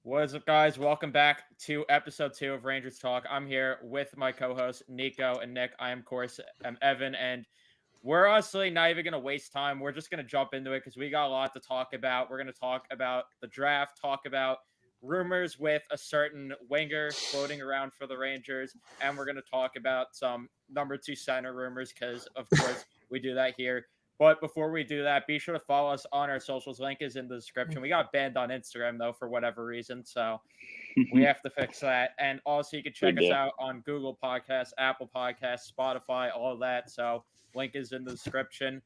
What is up, guys? Welcome back to episode 2 of Rangers Talk. I'm here with my co-hosts Nico and Nick. I am, of course, am Evan, and we're honestly not even going to waste time. We're just going to jump into it because we got a lot to talk about. We're going to talk about the draft, talk about rumors with a certain winger floating around for the Rangers, and we're going to talk about some number 2 center rumors because, of course, we do that here. But before we do that, be sure to follow us on our socials. Link is in the description. We got banned on Instagram, though, for whatever reason. So we have to fix that. And also, you can check Good us deal. out on Google Podcasts, Apple Podcasts, Spotify, all of that. So link is in the description.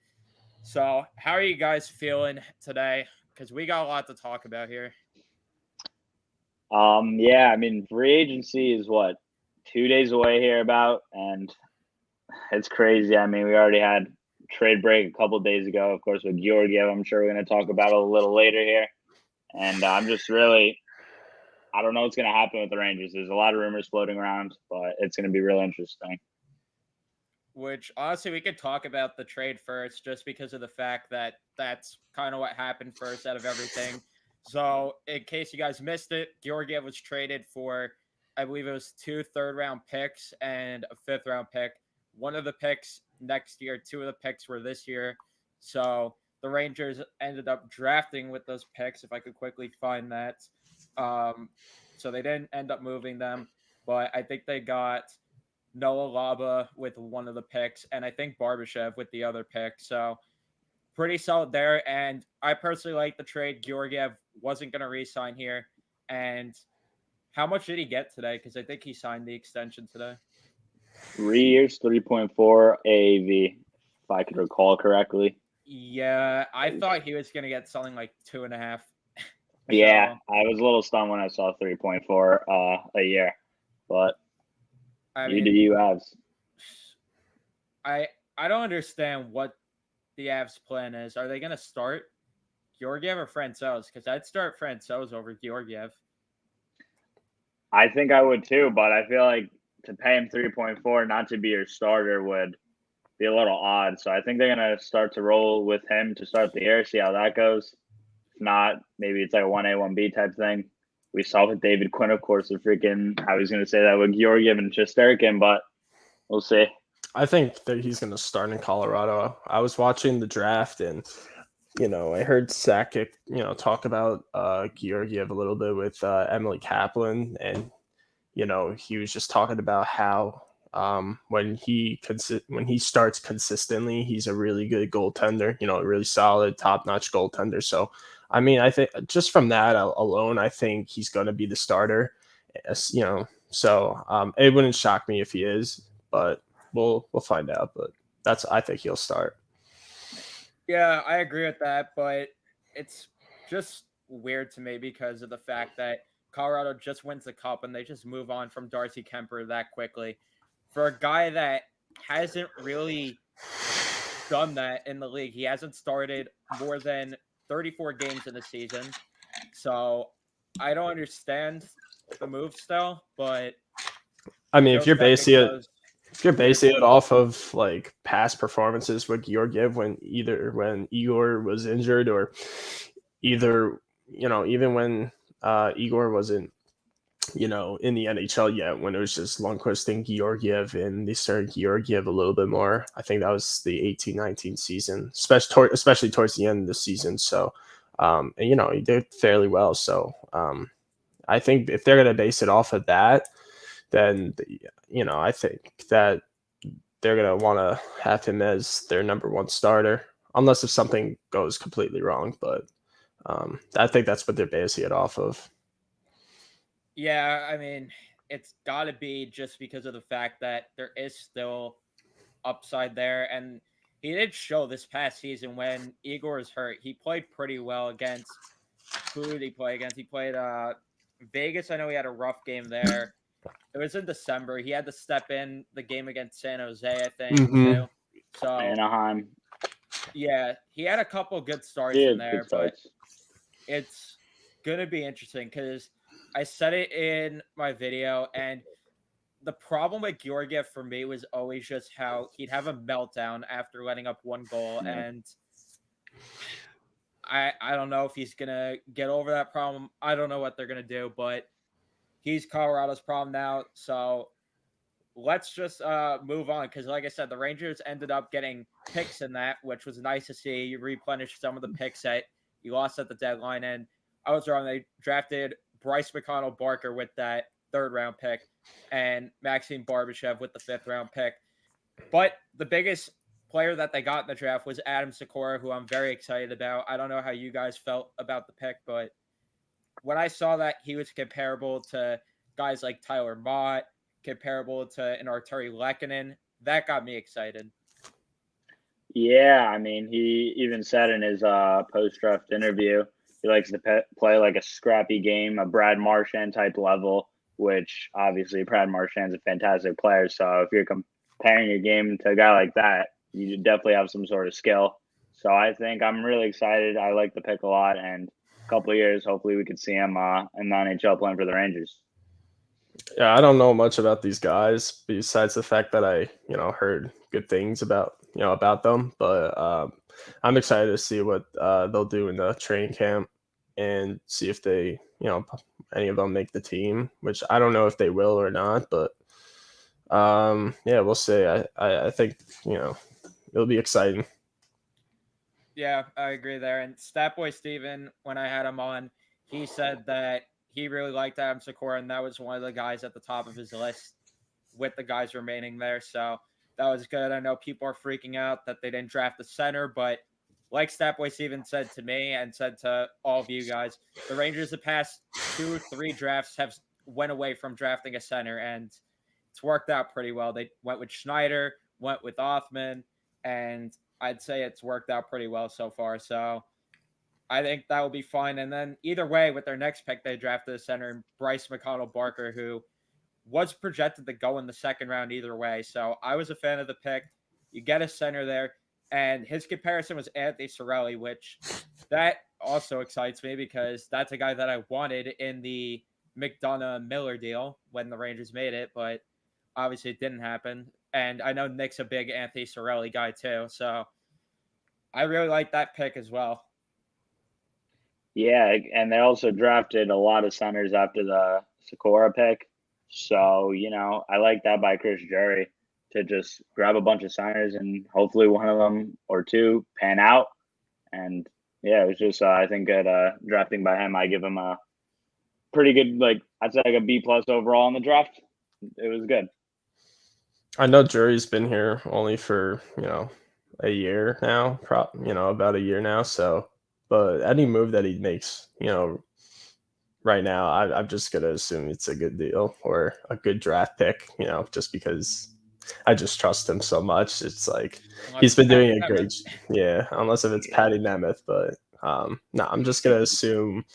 So how are you guys feeling today? Because we got a lot to talk about here. Yeah, I mean, free agency is what 2 days away here about, and it's crazy. I mean, we already had trade break a couple days ago, of course, with Georgiev. I'm sure we're going to talk about it a little later here, and I'm just really, I don't know what's going to happen with the Rangers. There's a lot of rumors floating around, but it's going to be real interesting. Which honestly, we could talk about the trade first, just because of the fact that that's kind of what happened first out of everything. So, in case you guys missed it, Georgiev was traded for, I believe it was 2 third-round picks and a fifth-round pick. One of the picks next year, 2 of the picks were this year. So the Rangers ended up drafting with those picks. If I could quickly find that, um, so they didn't end up moving them, but I think they got Noah Laba with one of the picks, and I think Barbashev with the other pick. So pretty solid there. And I personally like the trade. Georgiev wasn't going to re-sign here. And how much did he get today? Because I think he signed the extension today. 3 years, 3.4 AAV, if I could recall correctly. Yeah, I thought he was going to get something like 2.5. Yeah, So, I was a little stunned when I saw 3.4 a year, but I you do mean, you, Avs. I I don't understand what the Avs' plan is. Are they going to start Georgiev or Francouz? Because I'd start Francouz over Georgiev. I think I would too, but I feel like to pay him 3.4 not to be your starter would be a little odd. So I think they're gonna start to roll with him to start the year, see how that goes. If not, maybe it's like a 1A, 1B type thing. We saw with David Quinn, of course, the freaking I was gonna say that with Georgiev and Shesterkin, but we'll see. I think that he's going to start in Colorado. I was watching the draft and I heard Sakic, talk about Georgiev a little bit with Emily Kaplan, and he was just talking about how when he starts consistently, he's a really good goaltender. A really solid, top notch goaltender. So, I mean, I think just from that alone, I think he's going to be the starter. So it wouldn't shock me if he is, but we'll find out. But I think he'll start. Yeah, I agree with that, but it's just weird to me because of the fact that Colorado just wins the cup and they just move on from Darcy Kemper that quickly. For a guy that hasn't really done that in the league, he hasn't started more than 34 games in the season. So I don't understand the move still, but I mean, Joe Sakic was if you're weird basing to it me. off of like past performances with Georgiev when Igor was injured, or even when Igor wasn't in the NHL yet, when it was just Lundqvist and Georgiev, and they started Georgiev a little bit more. I think that was the 18-19 season, especially towards the end of the season. So, and he did fairly well. So, I think if they're gonna base it off of that, then I think that they're gonna want to have him as their number one starter, unless if something goes completely wrong. But I think that's what they're basing it off of. Yeah, I mean, it's got to be just because of the fact that there is still upside there. And he did show this past season when Igor is hurt. He played pretty well against who did he play against? He played Vegas. I know he had a rough game there. It was in December. He had to step in the game against San Jose, I think, Mm-hmm. too. So Anaheim. yeah, he had a couple good starts Yeah, in good there, but starts. it's gonna be interesting because I said it in my video, and the problem with Georgiev for me was always just how he'd have a meltdown after letting up one goal. Yeah. And I don't know if he's gonna get over that problem. I don't know what they're gonna do, but he's Colorado's problem now. So let's just move on because, like I said, the Rangers ended up getting picks in that, which was nice to see. You replenished some of the picks that you lost at the deadline, and I was wrong. They drafted Bryce McConnell Barker with that 3rd round pick, and Maxime Barbashev with the 5th round pick. But the biggest player that they got in the draft was Adam Sikora, who I'm very excited about. I don't know how you guys felt about the pick, but when I saw that he was comparable to guys like Tyler Mott, comparable to an Arturi Lehkonen, that got me excited. Yeah, I mean, he even said in his post-draft interview he likes to play like a scrappy game, a Brad Marchand type level, which obviously Brad Marchand's a fantastic player. So if you're comparing your game to a guy like that, you definitely have some sort of skill. So I think I'm really excited. I like the pick a lot, and a couple of years, hopefully, we could see him in the NHL playing for the Rangers. Yeah, I don't know much about these guys besides the fact that I, heard good things about them. But I'm excited to see what they'll do in the training camp and see if they, any of them make the team, which I don't know if they will or not. But yeah, we'll see. I think, it'll be exciting. Yeah, I agree there. And Statboy Steven, when I had him on, he said that he really liked Adam Sikora, and that was one of the guys at the top of his list with the guys remaining there. So that was good. I know people are freaking out that they didn't draft the center, but like Statboy Steven said to me and said to all of you guys, the Rangers the past 2-3 drafts have went away from drafting a center, and it's worked out pretty well. They went with Schneider, went with Othman, and I'd say it's worked out pretty well so far. So I think that will be fine. And then either way, with their next pick, they drafted a center, Bryce McConnell Barker, who was projected to go in the 2nd round either way. So I was a fan of the pick. You get a center there, and his comparison was Anthony Cirelli, which that also excites me because that's a guy that I wanted in the McDonough Miller deal when the Rangers made it, but obviously it didn't happen. And I know Nick's a big Anthony Cirelli guy too, so I really like that pick as well. Yeah, and they also drafted a lot of centers after the Sikora pick. So, I like that by Chris Jury to just grab a bunch of centers and hopefully one of them or two pan out. And yeah, it was just, I think, good drafting by him. I give him a pretty good, I'd say like a B+ overall in the draft. It was good. I know Jury's been here only for, a year now, about a year now. So, but any move that he makes, right now, I'm just going to assume it's a good deal or a good draft pick, just because I just trust him so much. It's like he's been doing a great, unless if it's Patty Nemeth. But no, I'm just going to assume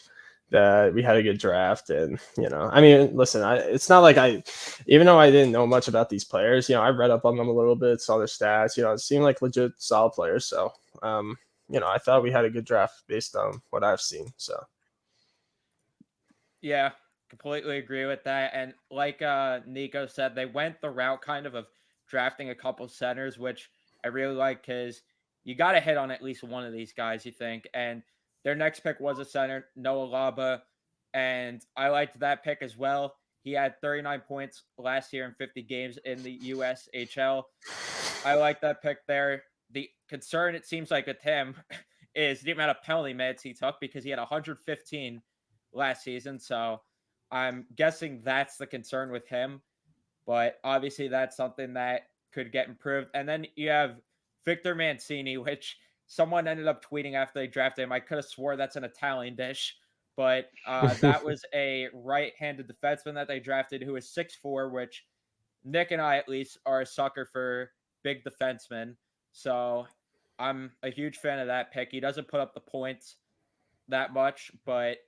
that we had a good draft. And, I mean, listen, it's not like even though I didn't know much about these players, I read up on them a little bit, saw their stats, it seemed like legit solid players. So, I thought we had a good draft based on what I've seen. So. Yeah, completely agree with that. And like Nico said, they went the route kind of drafting a couple centers, which I really like because you got to hit on at least one of these guys, you think. And their next pick was a center, Noah Laba, and I liked that pick as well. He had 39 points last year in 50 games in the USHL. I like that pick there. The concern, it seems like, with him is the amount of penalty minutes he took because he had 115 last season. So I'm guessing that's the concern with him. But obviously, that's something that could get improved. And then you have Victor Mancini, which someone ended up tweeting after they drafted him. I could have swore that's an Italian dish, but that was a right-handed defenseman that they drafted who is 6'4", which Nick and I at least are a sucker for big defensemen. So I'm a huge fan of that pick. He doesn't put up the points that much, but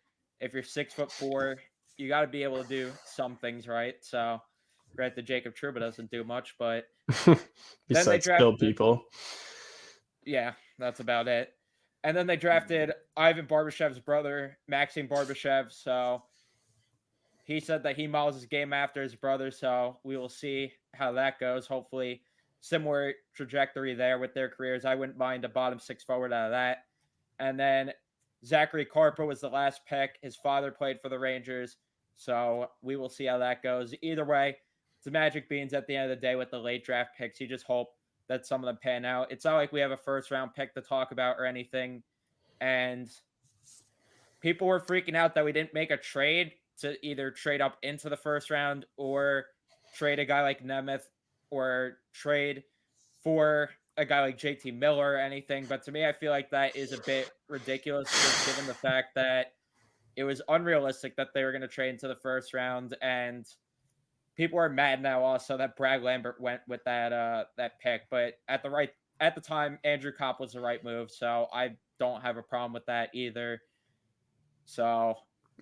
if you're 6'4", you got to be able to do some things right. So, granted, Jacob Trouba doesn't do much, but besides then they kill people. Yeah, that's about it. And then they drafted Ivan Barbashev's brother, Maxime Barbashev. So he said that he models his game after his brother. So we will see how that goes. Hopefully, similar trajectory there with their careers. I wouldn't mind a bottom 6 forward out of that. And then Zachary Carper was the last pick. His father played for the Rangers. So we will see how that goes. Either way, it's the Magic Beans at the end of the day with the late draft picks. You just hope that some of them pan out. It's not like we have a first round pick to talk about or anything. And people were freaking out that we didn't make a trade to either trade up into the first round or trade a guy like Nemeth or trade for a guy like JT Miller or anything. But to me, I feel like that is a bit ridiculous, just given the fact that it was unrealistic that they were going to trade into the first round. And people are mad now also that Brad Lambert went with that pick. But at the time, Andrew Kopp was the right move. So I don't have a problem with that either. So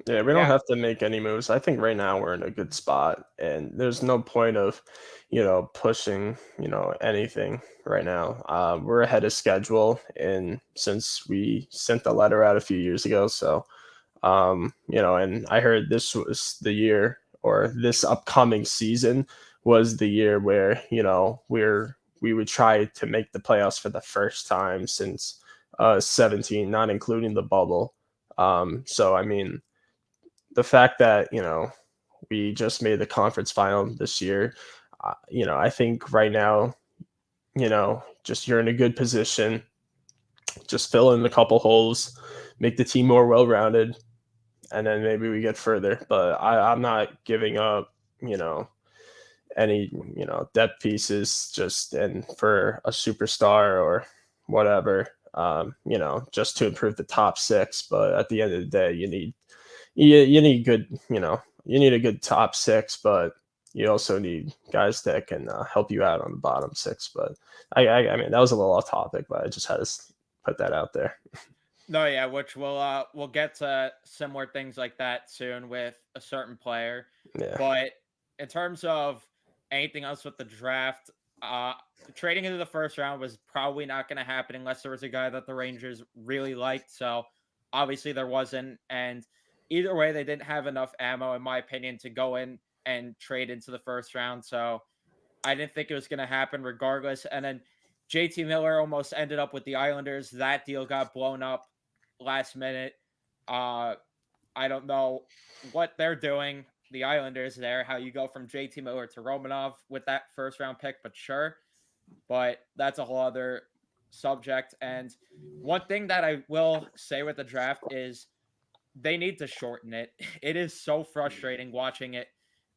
Yeah, we don't yeah, have to make any moves. I think right now we're in a good spot, and there's no point of, pushing, anything right now. We're ahead of schedule, and since we sent the letter out a few years ago, so and I heard this was the year, or this upcoming season was the year where we would try to make the playoffs for the first time since 17, not including the bubble. So I mean, the fact that we just made the conference final this year, I think right now, just you're in a good position. Just fill in a couple holes, make the team more well-rounded, and then maybe we get further. But I'm not giving up, any depth pieces just and for a superstar or whatever. Just to improve the top six. But at the end of the day, you need good, you need a good top six, but you also need guys that can help you out on the bottom six. But I mean, that was a little off topic, but I just had to put that out there. no, yeah, which we'll get to similar things like that soon with a certain player. Yeah. But in terms of anything else with the draft, uh, trading into the first round was probably not going to happen unless there was a guy that the Rangers really liked. So obviously there wasn't, and either way, they didn't have enough ammo, in my opinion, to go in and trade into the first round. So I didn't think it was going to happen regardless. And then JT Miller almost ended up with the Islanders. That deal got blown up last minute. Uh, I don't know what they're doing, the Islanders there, how you go from JT Miller to Romanov with that first round pick, but sure. But that's a whole other subject. And one thing that I will say with the draft is they need to shorten it. It is so frustrating watching it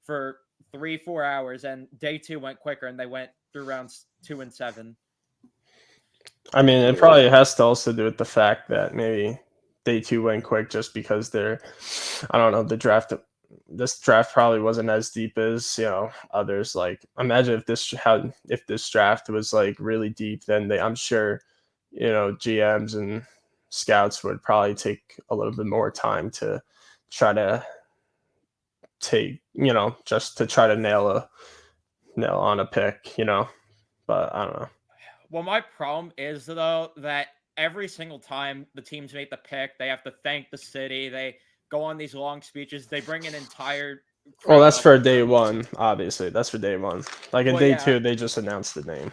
for 3-4 hours, and day two went quicker, and they went through rounds 2 and 7. I mean, it probably has to also do with the fact that maybe day two went quick just because I don't know, this draft probably wasn't as deep as others. Like, imagine if this draft was like really deep, then I'm sure GMs and scouts would probably take a little bit more time to try to just to try to nail on a pick, but I don't know. Well, my problem is, though, that every single time the teams make the pick, they have to thank the city. They go on these long speeches. They bring an entire Well, crowd that's up for with day them. one, obviously. That's for day one. Like in Well, day yeah, two, they just announced the name.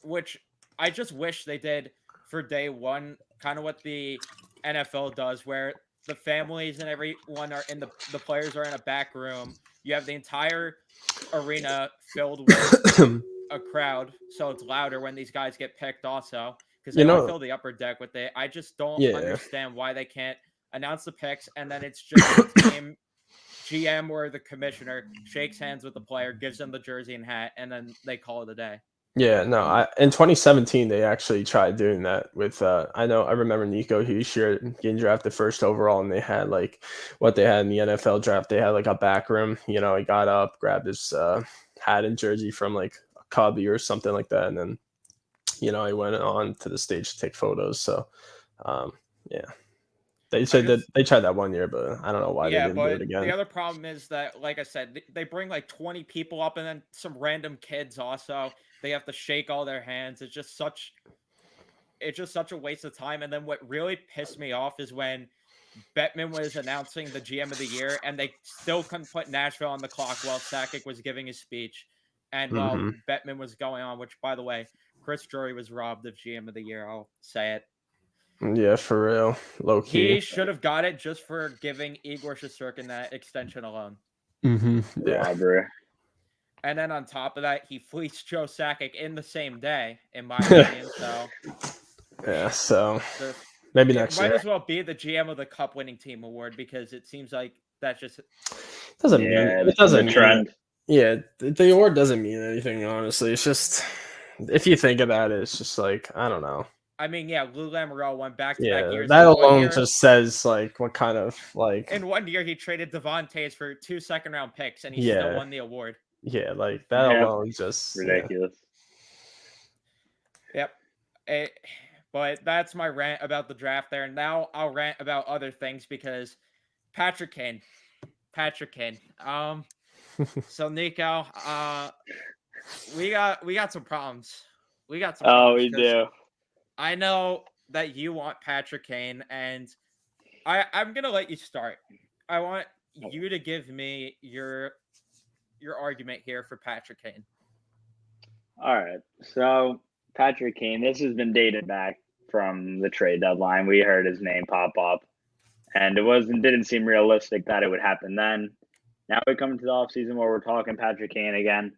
which I just wish they did for day one, kind of what the NFL does, where the families and everyone are in the players are in a back room. You have the entire arena filled with a crowd, so it's louder when these guys get picked also, because they you want to know, fill the upper deck with it. I just don't yeah. understand why they can't announce the picks and then it's just the team GM or the commissioner shakes hands with the player, gives them the jersey and hat, and then they call it a day. Yeah, no, in 2017 they actually tried doing that with I remember Nico Hischier getting drafted first overall, and they had like what they had in the NFL draft. They had like a back room, he got up, grabbed his hat and jersey from like a Cubby or something like that, and then he went on to the stage to take photos. So yeah. They tried that one year, but I don't know why they Yeah, didn't do it but the again. other problem is that, like I said, they bring like 20 people up and then some random kids also. They have to shake all their hands. It's just such a waste of time. And then what really pissed me off is when Bettman was announcing the GM of the year and they still couldn't put Nashville on the clock while Sakic was giving his speech and while Hmm. Bettman was going on, which, by the way, Chris Drury was robbed of GM of the year. I'll say it. Yeah, for real. Low key. He should have got it just for giving Igor Shesterkin that extension alone. Yeah. Robbery. And then on top of that, he fleeced Joe Sakic in the same day, in my opinion. So Yeah, so just maybe it next might year. as well be the GM of the Cup winning team award because it seems like that just Doesn't Yeah, mean it the doesn't mean trend. yeah, the award doesn't mean anything, honestly. It's just if you think about it, it's just like I don't know. I mean, yeah, Lou Lamoriello won back-to-back Yeah, years. that In one alone year, just says like what kind of like in 1 year, he traded Devontae's for 2 second-round picks, and he still yeah, won the award. yeah, like that Yeah. alone just Ridiculous. Yep. But that's my rant about the draft there. Now I'll rant about other things because Patrick Kane. So Nico, we got some problems. We got some Oh, problems we 'cause do. I know that you want Patrick Kane, and I'm gonna let you start. I want you to give me your argument here for Patrick Kane. All right. So Patrick Kane, this has been dated back from the trade deadline. We heard his name pop up, and didn't seem realistic that it would happen then. Now we come to the offseason where we're talking Patrick Kane again,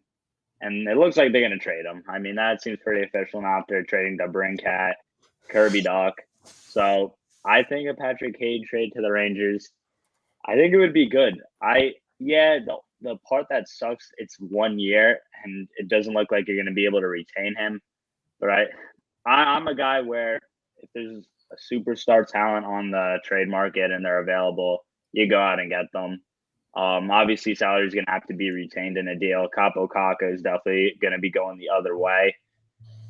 and it looks like they're going to trade him. I mean, that seems pretty official now after trading DeBrincat, Kirby Doc. So I think a Patrick Kane trade to the Rangers, I think it would be good. The part that sucks, it's 1 year, and it doesn't look like you're going to be able to retain him. But I'm a guy where if there's a superstar talent on the trade market and they're available, you go out and get them. Obviously, salary is going to have to be retained in a deal. Capo Caca is definitely going to be going the other way.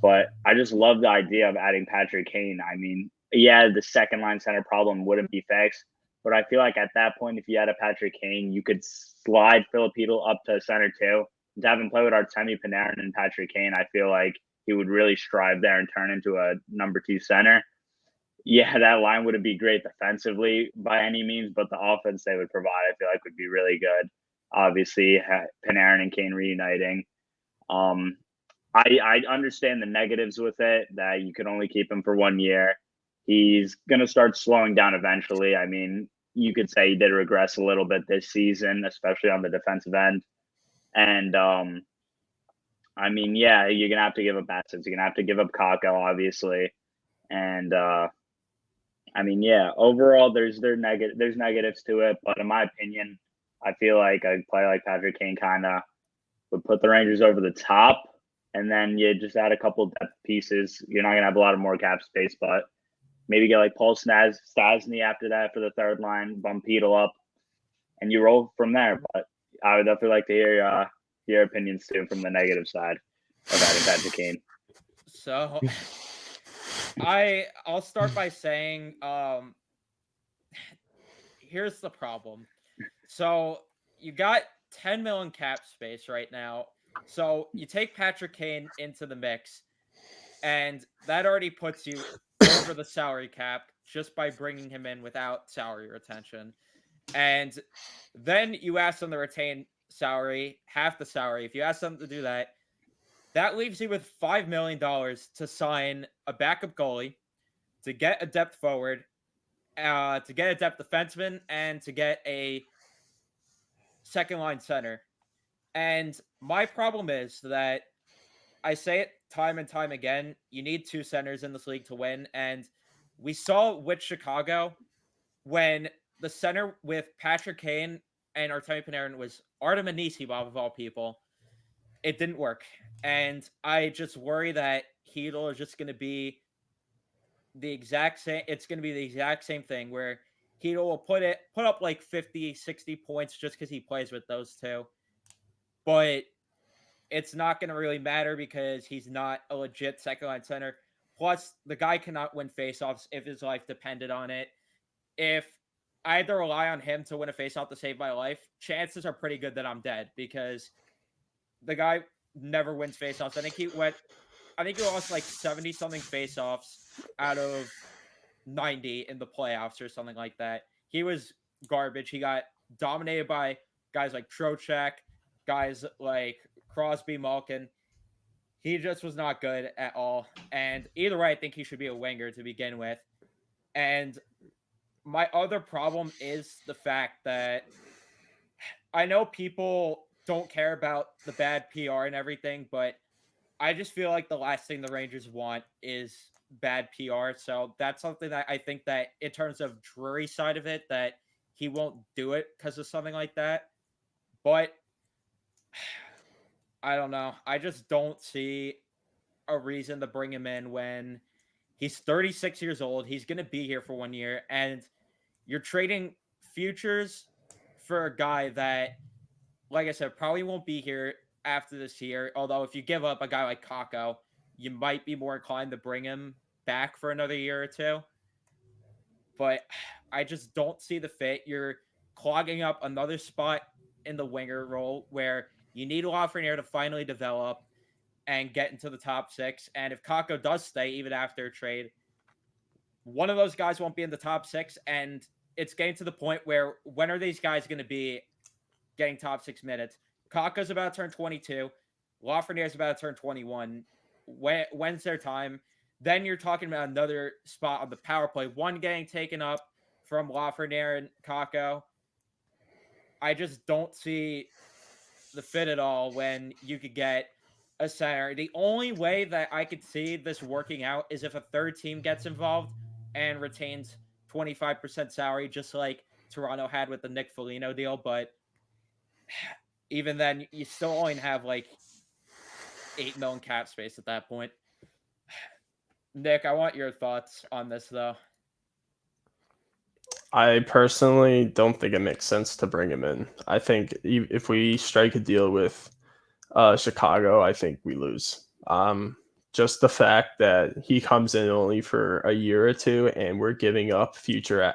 But I just love the idea of adding Patrick Kane. I mean, yeah, the second line center problem wouldn't be fixed. But I feel like at that point, if you had a Patrick Kane, you could slide Filipino up to center too. To have him play with Artemi Panarin and Patrick Kane, I feel like he would really strive there and turn into a number 2 center. Yeah, that line wouldn't be great defensively by any means, but the offense they would provide, I feel like, would be really good. Obviously, Panarin and Kane reuniting. I understand the negatives with it, that you can only keep him for 1 year. He's going to start slowing down eventually. I mean, you could say he did regress a little bit this season, especially on the defensive end. And I mean, yeah, you're going to have to give up assets. You're going to have to give up Kako, obviously. And I mean, yeah, overall, there's negatives to it. But in my opinion, I feel like a player like Patrick Kane kind of would put the Rangers over the top. And then you just add a couple depth pieces. You're not going to have a lot of more cap space, but maybe get like Paul Stasny after that for the third line, bump Beetle up, and you roll from there. But I would definitely like to hear your opinions too from the negative side of adding Patrick Kane. So I'll start by saying here's the problem. So you got 10 million cap space right now. So you take Patrick Kane into the mix, and that already puts you over the salary cap just by bringing him in without salary retention. And then you ask them to retain salary, half the salary. If you ask them to do that, that leaves you with $5 million to sign a backup goalie, to get a depth forward, to get a depth defenseman, and to get a second line center. And my problem is that I say it time and time again, you need 2 centers in this league to win. And we saw with Chicago when the center with Patrick Kane and Artemi Panarin was Artem Anisimov of all people. It didn't work. And I just worry that Hedl is just going to be the exact same. It's going to be the exact same thing where Hedl will put up like 50, 60 points just because he plays with those two. But it's not going to really matter because he's not a legit second line center. Plus, the guy cannot win faceoffs if his life depended on it. If I had to rely on him to win a faceoff to save my life, chances are pretty good that I'm dead because the guy never wins faceoffs. I think he lost like 70 something faceoffs out of 90 in the playoffs or something like that. He was garbage. He got dominated by guys like Trocheck, guys like Crosby, Malkin. He just was not good at all. And either way, I think he should be a winger to begin with. And my other problem is the fact that I know people don't care about the bad PR and everything, but I just feel like the last thing the Rangers want is bad PR. So that's something that I think that in terms of Drury side of it, that he won't do it because of something like that. But I don't know. I just don't see a reason to bring him in when he's 36 years old. He's going to be here for 1 year, and you're trading futures for a guy that, like I said, probably won't be here after this year. Although if you give up a guy like Kako, you might be more inclined to bring him back for another year or two. But I just don't see the fit. You're clogging up another spot in the winger role where you need Lafreniere to finally develop and get into the top six. And if Kako does stay even after a trade, one of those guys won't be in the top six. And it's getting to the point where when are these guys going to be getting top 6 minutes? Kako's about to turn 22. Lafreniere's about to turn 21. When's their time? Then you're talking about another spot on the power play. One getting taken up from Lafreniere and Kako. I just don't see the fit at all when you could get a center. The only way that I could see this working out is if a third team gets involved and retains 25% salary, just like Toronto had with the Nick Foligno deal. But even then, you still only have like 8 million cap space at that point. Nick, I want your thoughts on this, though. I personally don't think it makes sense to bring him in. I think if we strike a deal with Chicago, I think we lose. Just the fact that he comes in only for a year or two, and we're giving up future,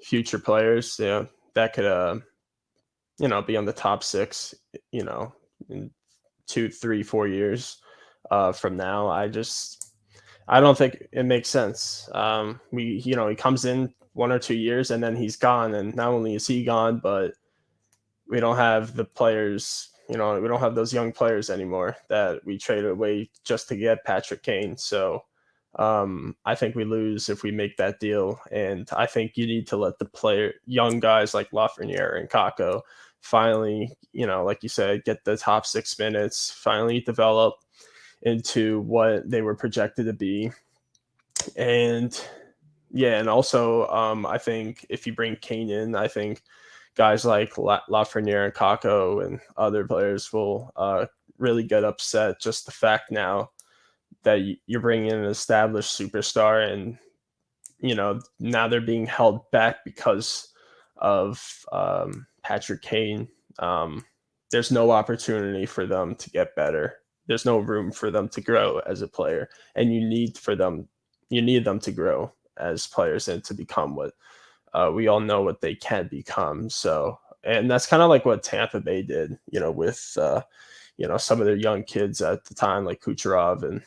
future players, that could, be on the top 6, in 2, 3, 4 years from now. I don't think it makes sense. He comes in 1 or 2 years and then he's gone, and not only is he gone, but we don't have the players. We don't have those young players anymore that we traded away just to get Patrick Kane. So I think we lose if we make that deal, and I think you need to let the young guys like Lafreniere and Kako finally, like you said, get the top 6 minutes, finally develop into what they were projected to be. And and also I think if you bring Kane in, I think guys like Lafreniere and Kako and other players will really get upset. Just the fact now that you're bringing in an established superstar, and now they're being held back because of Patrick Kane. There's no opportunity for them to get better. There's no room for them to grow as a player, and you need them to grow as players and to become what we all know what they can become. So, and that's kind of like what Tampa Bay did, with some of their young kids at the time, like Kucherov and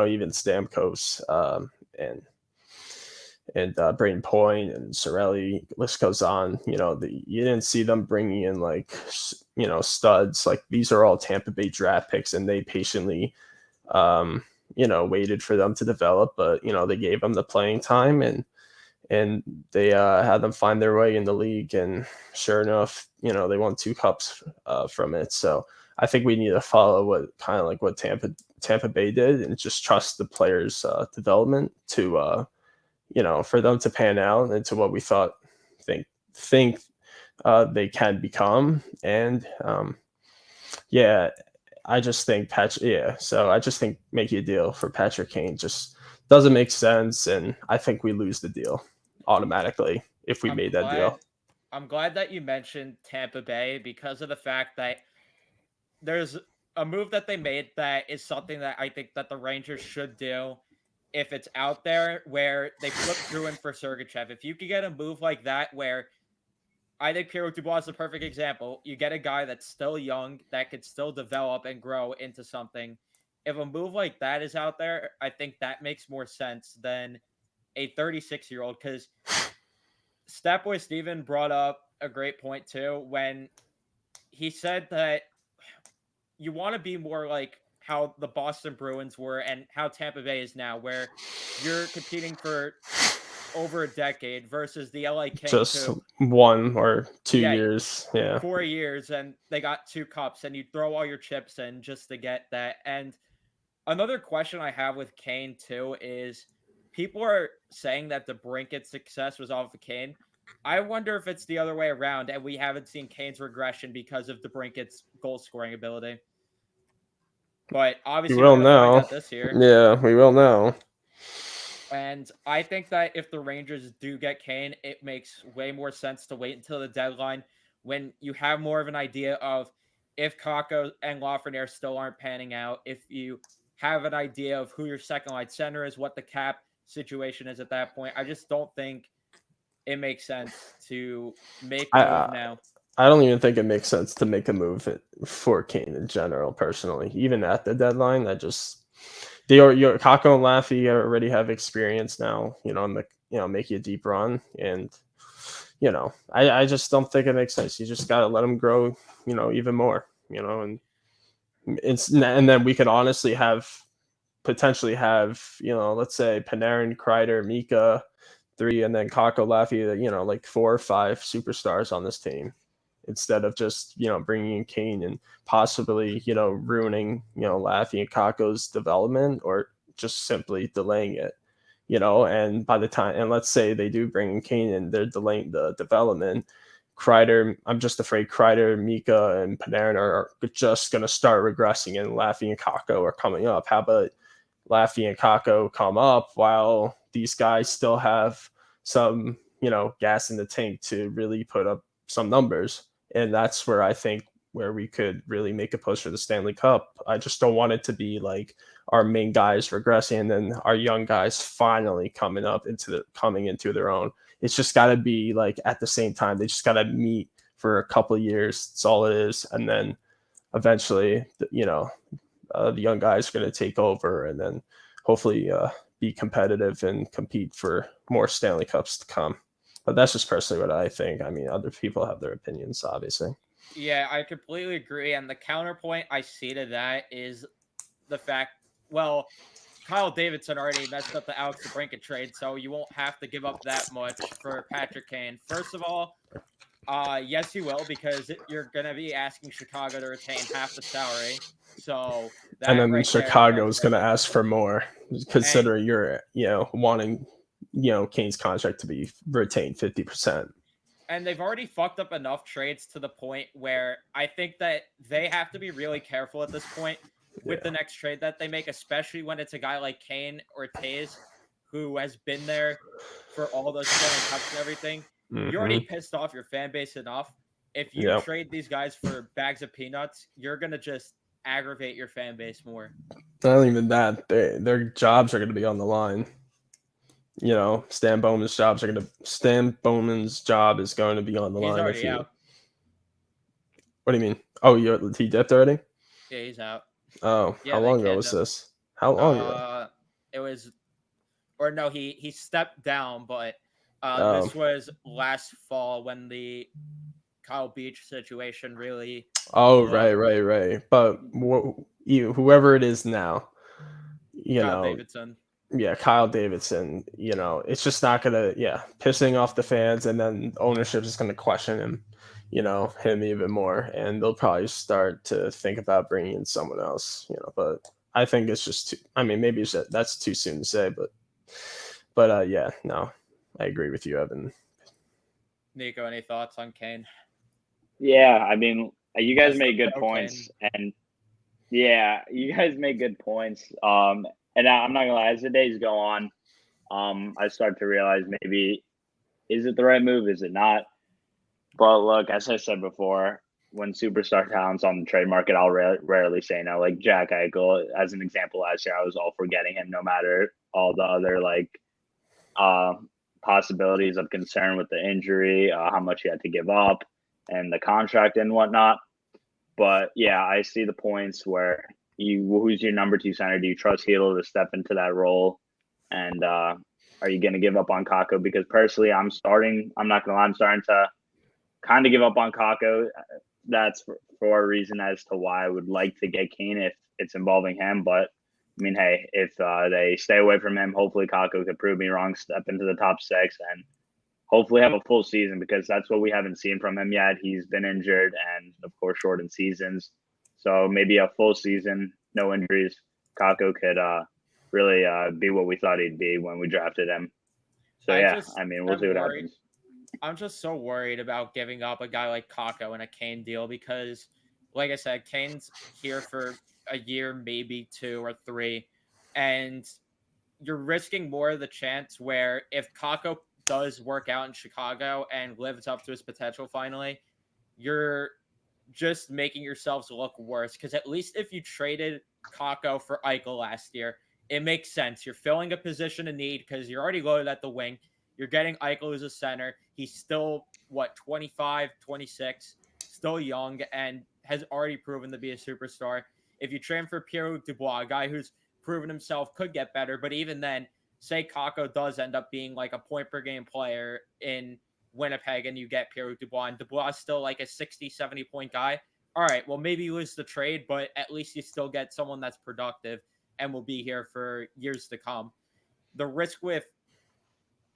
even Stamkos and Braden Point and Cirelli. List goes on. You didn't see them bringing in like studs. Like, these are all Tampa Bay draft picks, and they patiently waited for them to develop, but they gave them the playing time, and they had them find their way in the league, and sure enough, they won 2 cups from it. So I think we need to follow what Tampa Bay did, and just trust the players' development to for them to pan out into what we think they can become. And I just think so I just think making a deal for Patrick Kane just doesn't make sense, and I think we lose the deal automatically if we made that deal. I'm glad that you mentioned Tampa Bay, because of the fact that there's a move that they made that is something that I think that the Rangers should do if it's out there, where they flip Drouin for Sergachev. If you could get a move like that, where I think Pierre Dubois is the perfect example. You get a guy that's still young, that could still develop and grow into something. If a move like that is out there, I think that makes more sense than a 36-year-old, because Statboy Steven brought up a great point too when he said that you want to be more like how the Boston Bruins were and how Tampa Bay is now, where you're competing for over a decade versus the LA Kings, just who 1 or 2 Yeah. years. Yeah. 4 years and they got 2 cups, and you throw all your chips in just to get that. And another question I have with Kane too is people are saying that the Brinkett success was off of Kane. I wonder if it's the other way around and we haven't seen Kane's regression because of the Brinkett's goal scoring ability. But We obviously will we're going to find know. out this year. Yeah, we will know. And I think that if the Rangers do get Kane, it makes way more sense to wait until the deadline when you have more of an idea of if Kakko and Lafreniere still aren't panning out, if you have an idea of who your second line center is, what the cap situation is at that point. I just don't think it makes sense to make a move now. I don't even think it makes sense to make a move for Kane in general, personally. Even at the deadline, your Kako and Laffy already have experience now, make you a deep run. And, I just don't think it makes sense. You just got to let them grow, even more, and then we could honestly potentially have, let's say Panarin, Kreider, Mika, 3, and then Kako, Laffy, like 4 or 5 superstars on this team, instead of just, bringing in Kane and possibly, ruining, Laffy and Kako's development, or just simply delaying it, and by the time, and let's say they do bring in Kane and they're delaying the development, I'm just afraid Kreider, Mika, and Panarin are just going to start regressing, and Laffy and Kako are coming up. How about Laffy and Kako come up while these guys still have some, gas in the tank to really put up some numbers? And that's where I think where we could really make a push for the Stanley Cup. I just don't want it to be like our main guys regressing and then our young guys finally coming into their own. It's just got to be like at the same time. They just got to meet for a couple of years. That's all it is. And then eventually, the young guys are going to take over and then hopefully be competitive and compete for more Stanley Cups to come. But that's just personally what I think. I mean, other people have their opinions, obviously. Yeah, I completely agree. And the counterpoint I see to that is the fact, well, Kyle Davidson already messed up the Alex DeBrincat trade, so you won't have to give up that much for Patrick Kane. First of all, yes, you will, because you're going to be asking Chicago to retain half the salary. So that and then right Chicago is there, going to ask for more, considering you're wanting Kane's contract to be retained 50%. And they've already fucked up enough trades to the point where I think that they have to be really careful at this point with the next trade that they make, especially when it's a guy like Kane or Taze, who has been there for all those Stanley Cups and everything. Mm-hmm. You already pissed off your fan base enough. If you trade these guys for bags of peanuts, you're going to just aggravate your fan base more. Not even that. Their jobs are going to be on the line. Stan Bowman's job is going to be on the line. He's already out. What do you mean? Oh, he dipped already? Yeah, he's out. Oh, yeah, how long ago was this? How long ago? It was, or no, he stepped down, but this was last fall when the Kyle Beach situation really. Oh, right. But whoever it is now, Kyle Davidson. Yeah, Kyle Davidson, it's just not going to, pissing off the fans, and then ownership is going to question him, him even more, and they'll probably start to think about bringing in someone else, but I think it's just maybe that's too soon to say, but yeah, no, I agree with you, Evan. Nico, any thoughts on Kane? Yeah, I mean, you guys made good points, and you guys made good points. And I'm not gonna lie, as the days go on, I start to realize maybe, is it the right move? Is it not? But look, as I said before, when superstar talent's on the trade market, I'll rarely say no. Like Jack Eichel, as an example, last year I was all for getting him, no matter all the other possibilities of concern with the injury, how much he had to give up, and the contract and whatnot. But yeah, I see the points where who's your number 2 center? Do you trust Hilo to step into that role? And are you going to give up on Kakko? Because personally, I'm starting to kind of give up on Kakko. That's for a reason as to why I would like to get Kane it's involving him. But I mean, hey, if they stay away from him, hopefully Kako could prove me wrong, step into the top 6, and hopefully have a full season, because that's what we haven't seen from him yet. He's been injured and, of course, shortened seasons. So maybe a full season, no injuries, Kako could really be what we thought he'd be when we drafted him. So, I mean, we'll see what happens. I'm just so worried about giving up a guy like Kako in a Kane deal because, like I said, Kane's here for a year, maybe 2 or 3, and you're risking more of the chance where if Kako does work out in Chicago and lives up to his potential finally, you're just making yourselves look worse. Because at least if you traded Kako for Eichel last year, it makes sense. You're filling a position of need because you're already loaded at the wing. You're getting Eichel as a center. He's still, 25, 26, still young, and has already proven to be a superstar. If you trade for Pierre-Luc Dubois, a guy who's proven himself, could get better, but even then, say Kako does end up being like a point per game player in Winnipeg and you get Pierre-Luc Dubois, and Dubois is still like a 60, 70 point guy. All right, well, maybe you lose the trade, but at least you still get someone that's productive and will be here for years to come. The risk with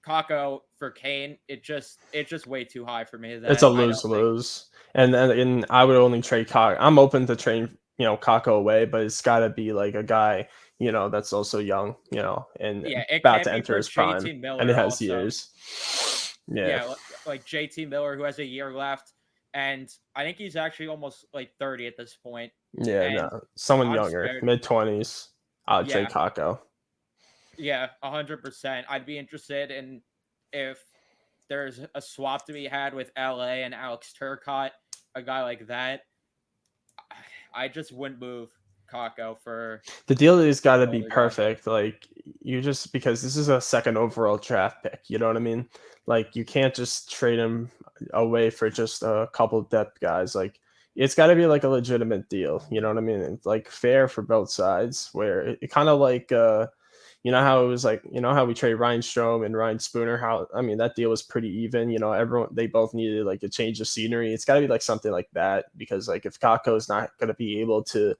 Kako for Kane, it's just way too high for me. It's a lose-lose. And I would only trade Kako. I'm open to trade, Kako away, but it's got to be like a guy, that's also young, and about to enter his prime, and it has years. Yeah, like JT Miller, who has a year left, and I think he's actually almost like 30 at this point. Yeah, no, someone younger, mid-20s. I'll trade Kako. Yeah, 100%. I'd be interested in if there's a swap to be had with LA and Alex Turcotte, a guy like that. I just wouldn't move Kako for the deal. Is got to be perfect. Like, you just, because this is a 2nd overall draft pick. You know what I mean? Like, you can't just trade him away for just a couple depth guys. Like, it's got to be like a legitimate deal. You know what I mean? It's like fair for both sides. Where it kind of like how it was like, how we trade Ryan Strome and Ryan Spooner, that deal was pretty even, they both needed like a change of scenery. It's got to be like something like that, because like if Kako is not going to be able to,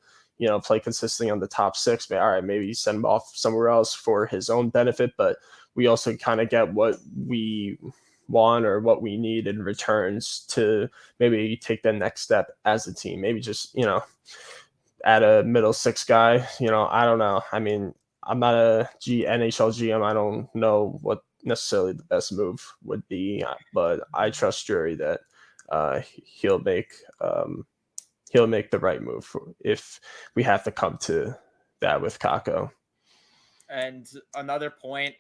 play consistently on the top 6, but all right, maybe you send him off somewhere else for his own benefit, but we also kind of get what we want or what we need in returns to maybe take the next step as a team. Maybe just, add a middle 6 guy, I don't know. I mean, I'm not a NHL GM. I don't know what necessarily the best move would be, but I trust Drury that he'll make the right move if we have to come to that with Kako. And another point,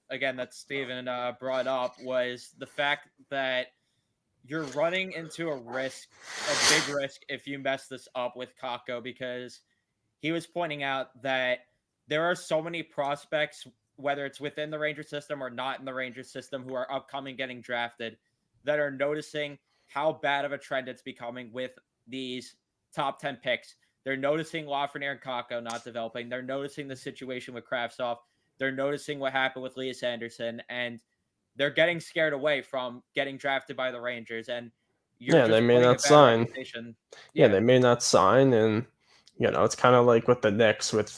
again, that Steven brought up was the fact that you're running into a big risk if you mess this up with Kako, because he was pointing out that there are so many prospects, whether it's within the Ranger system or not in the Ranger system, who are upcoming getting drafted, that are noticing how bad of a trend it's becoming with these top 10 picks. They're noticing Lafreniere and Kako not developing. They're noticing the situation with Kravtsov. They're noticing what happened with Elias Anderson, and they're getting scared away from getting drafted by the Rangers. And they may not sign. They may not sign, and it's kind of like with the Knicks, with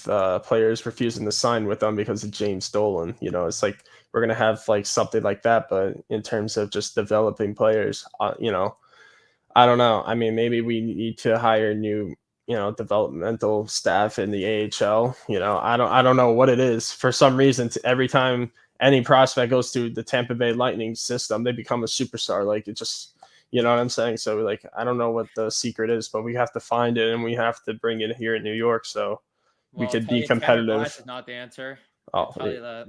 players refusing to sign with them because of James Dolan. It's like we're gonna have like something like that, but in terms of just developing players, I don't know. I mean, maybe we need to hire new, developmental staff in the AHL. I don't know what it is. For some reason, every time any prospect goes to the Tampa Bay Lightning system, they become a superstar. Like, it just, you know what I'm saying? So, like, I don't know what the secret is, but we have to find it, and we have to bring it here in New York so we could be competitive. Tanner Glass is not the answer. Oh,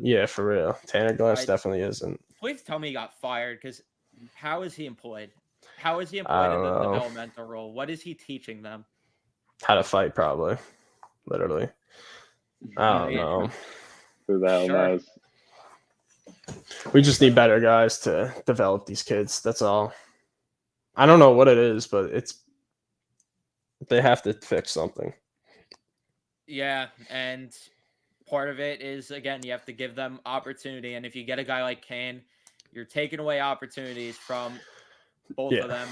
yeah, for real. Tanner Glass definitely isn't. Please tell me he got fired, because how is he employed? How is he employed in the developmental role? What is he teaching them? How to fight, probably. Literally. I don't know. Who the hell knows? We just need better guys to develop these kids. That's all. I don't know what it is, but they have to fix something. Yeah, and part of it is, again, you have to give them opportunity. And if you get a guy like Kane, you're taking away opportunities from both of them.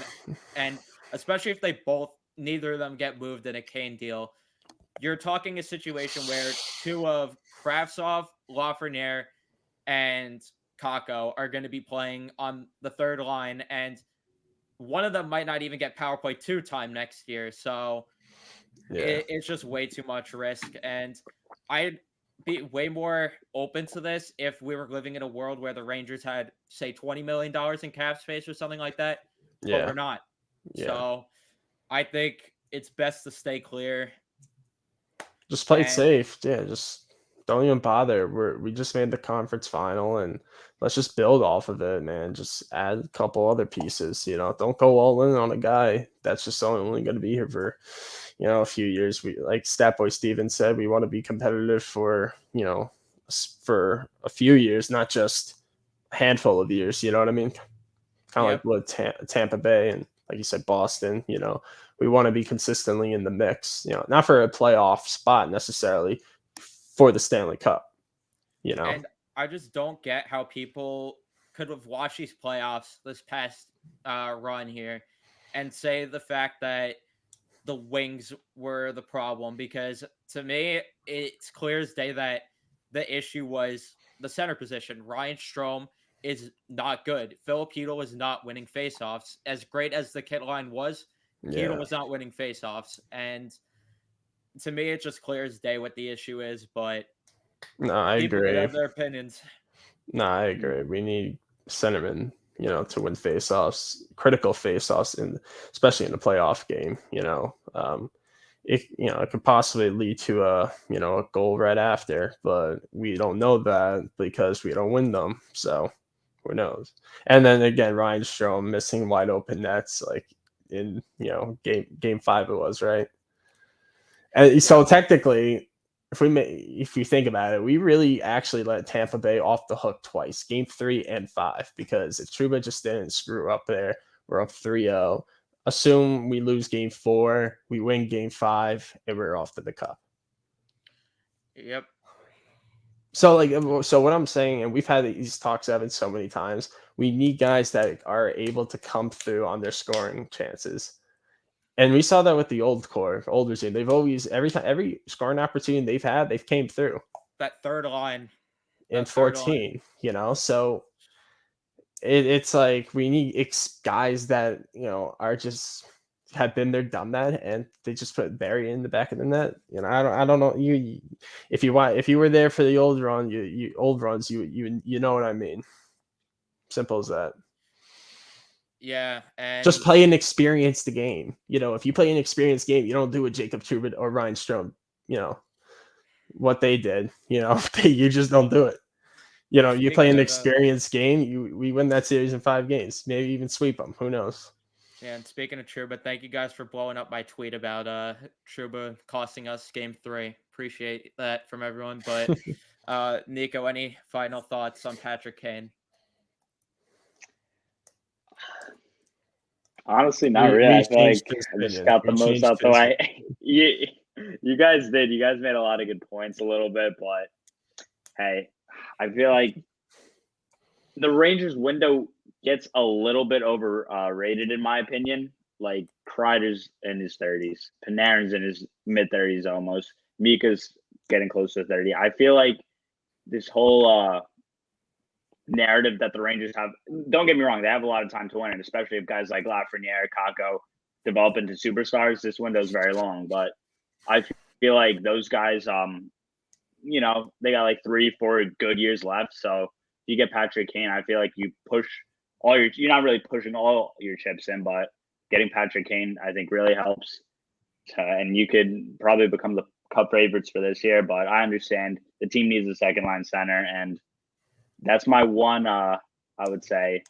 And especially if neither of them get moved in a Kane deal, you're talking a situation where two of Kravtsov, Lafreniere, and Kako are going to be playing on the third line, and one of them might not even get power play 2 time next year. So it's just way too much risk. And I'd be way more open to this if we were living in a world where the Rangers had, say, $20 million in cap space or something like that. But we're not. So I think it's best to stay clear. Just play it safe. Yeah, just don't even bother. We just made the conference final, and let's just build off of it, man. Just add a couple other pieces. Don't go all in on a guy that's just only going to be here for a few years. We, like Statboy Steven said, we want to be competitive for for a few years, not just a handful of years. You know what I mean? Kind of like what Tampa Bay and, like you said, Boston. We want to be consistently in the mix. Not for a playoff spot necessarily, for the Stanley Cup. And I just don't get how people could have watched these playoffs this past run here and say the fact that the wings were the problem, because to me it's clear as day that the issue was the center position. Ryan Strome is not good. Philip Keedle is not winning faceoffs. As great as the kit line was, Keedle was not winning faceoffs. And to me, it's just clear as day what the issue is. But no, I people agree. could have their opinions. No, I agree. We need centermen, to win faceoffs, critical faceoffs, especially in the playoff game. It could possibly lead to a goal right after, but we don't know that because we don't win them. So who knows? And then again, Ryan Strome missing wide open nets, like in game 5 it was, right? And so technically, if you think about it, we really actually let Tampa Bay off the hook twice, game 3 and 5, because if Trouba just didn't screw up there, we're up 3-0. Assume we lose game 4, we win game 5, and we're off to the cup. Yep. So what I'm saying, and we've had these talks, Evan, so many times, we need guys that are able to come through on their scoring chances. And we saw that with the older team. They've always, every scoring opportunity they've had, they've came through. That third line. In 14, so it's like we need guys that, are just have been there, done that, and they just put Barry in the back of the net. I don't know. If you were there for the old run, you know what I mean. Simple as that. Yeah, and just play an experienced game. If you play an experienced game, you don't do what Jacob Trouba or Ryan Strome, what they did. You just don't do it. You play an experienced game, we win that series in 5 games, maybe even sweep them. Who knows? Yeah, and speaking of Trouba, thank you guys for blowing up my tweet about Trouba costing us game 3. Appreciate that from everyone. But Nico, any final thoughts on Patrick Kane? Honestly, not really. I feel like I just got the most out the way. You guys did. You guys made a lot of good points a little bit, but hey, I feel like the Rangers window gets a little bit overrated in my opinion. Like Kreider's in his 30s, Panarin's in his mid 30s almost. Mika's getting close to 30. I feel like this whole narrative that the Rangers have, don't get me wrong, they have a lot of time to win, and especially if guys like Lafreniere, Kako develop into superstars, this window is very long. But I feel like those guys, they got like 3-4 good years left. So if you get Patrick Kane, I feel like you push you're not really pushing all your chips in, but getting Patrick Kane, I think, really helps. And you could probably become the cup favorites for this year. But I understand the team needs a second line center, and that's my one, I would say,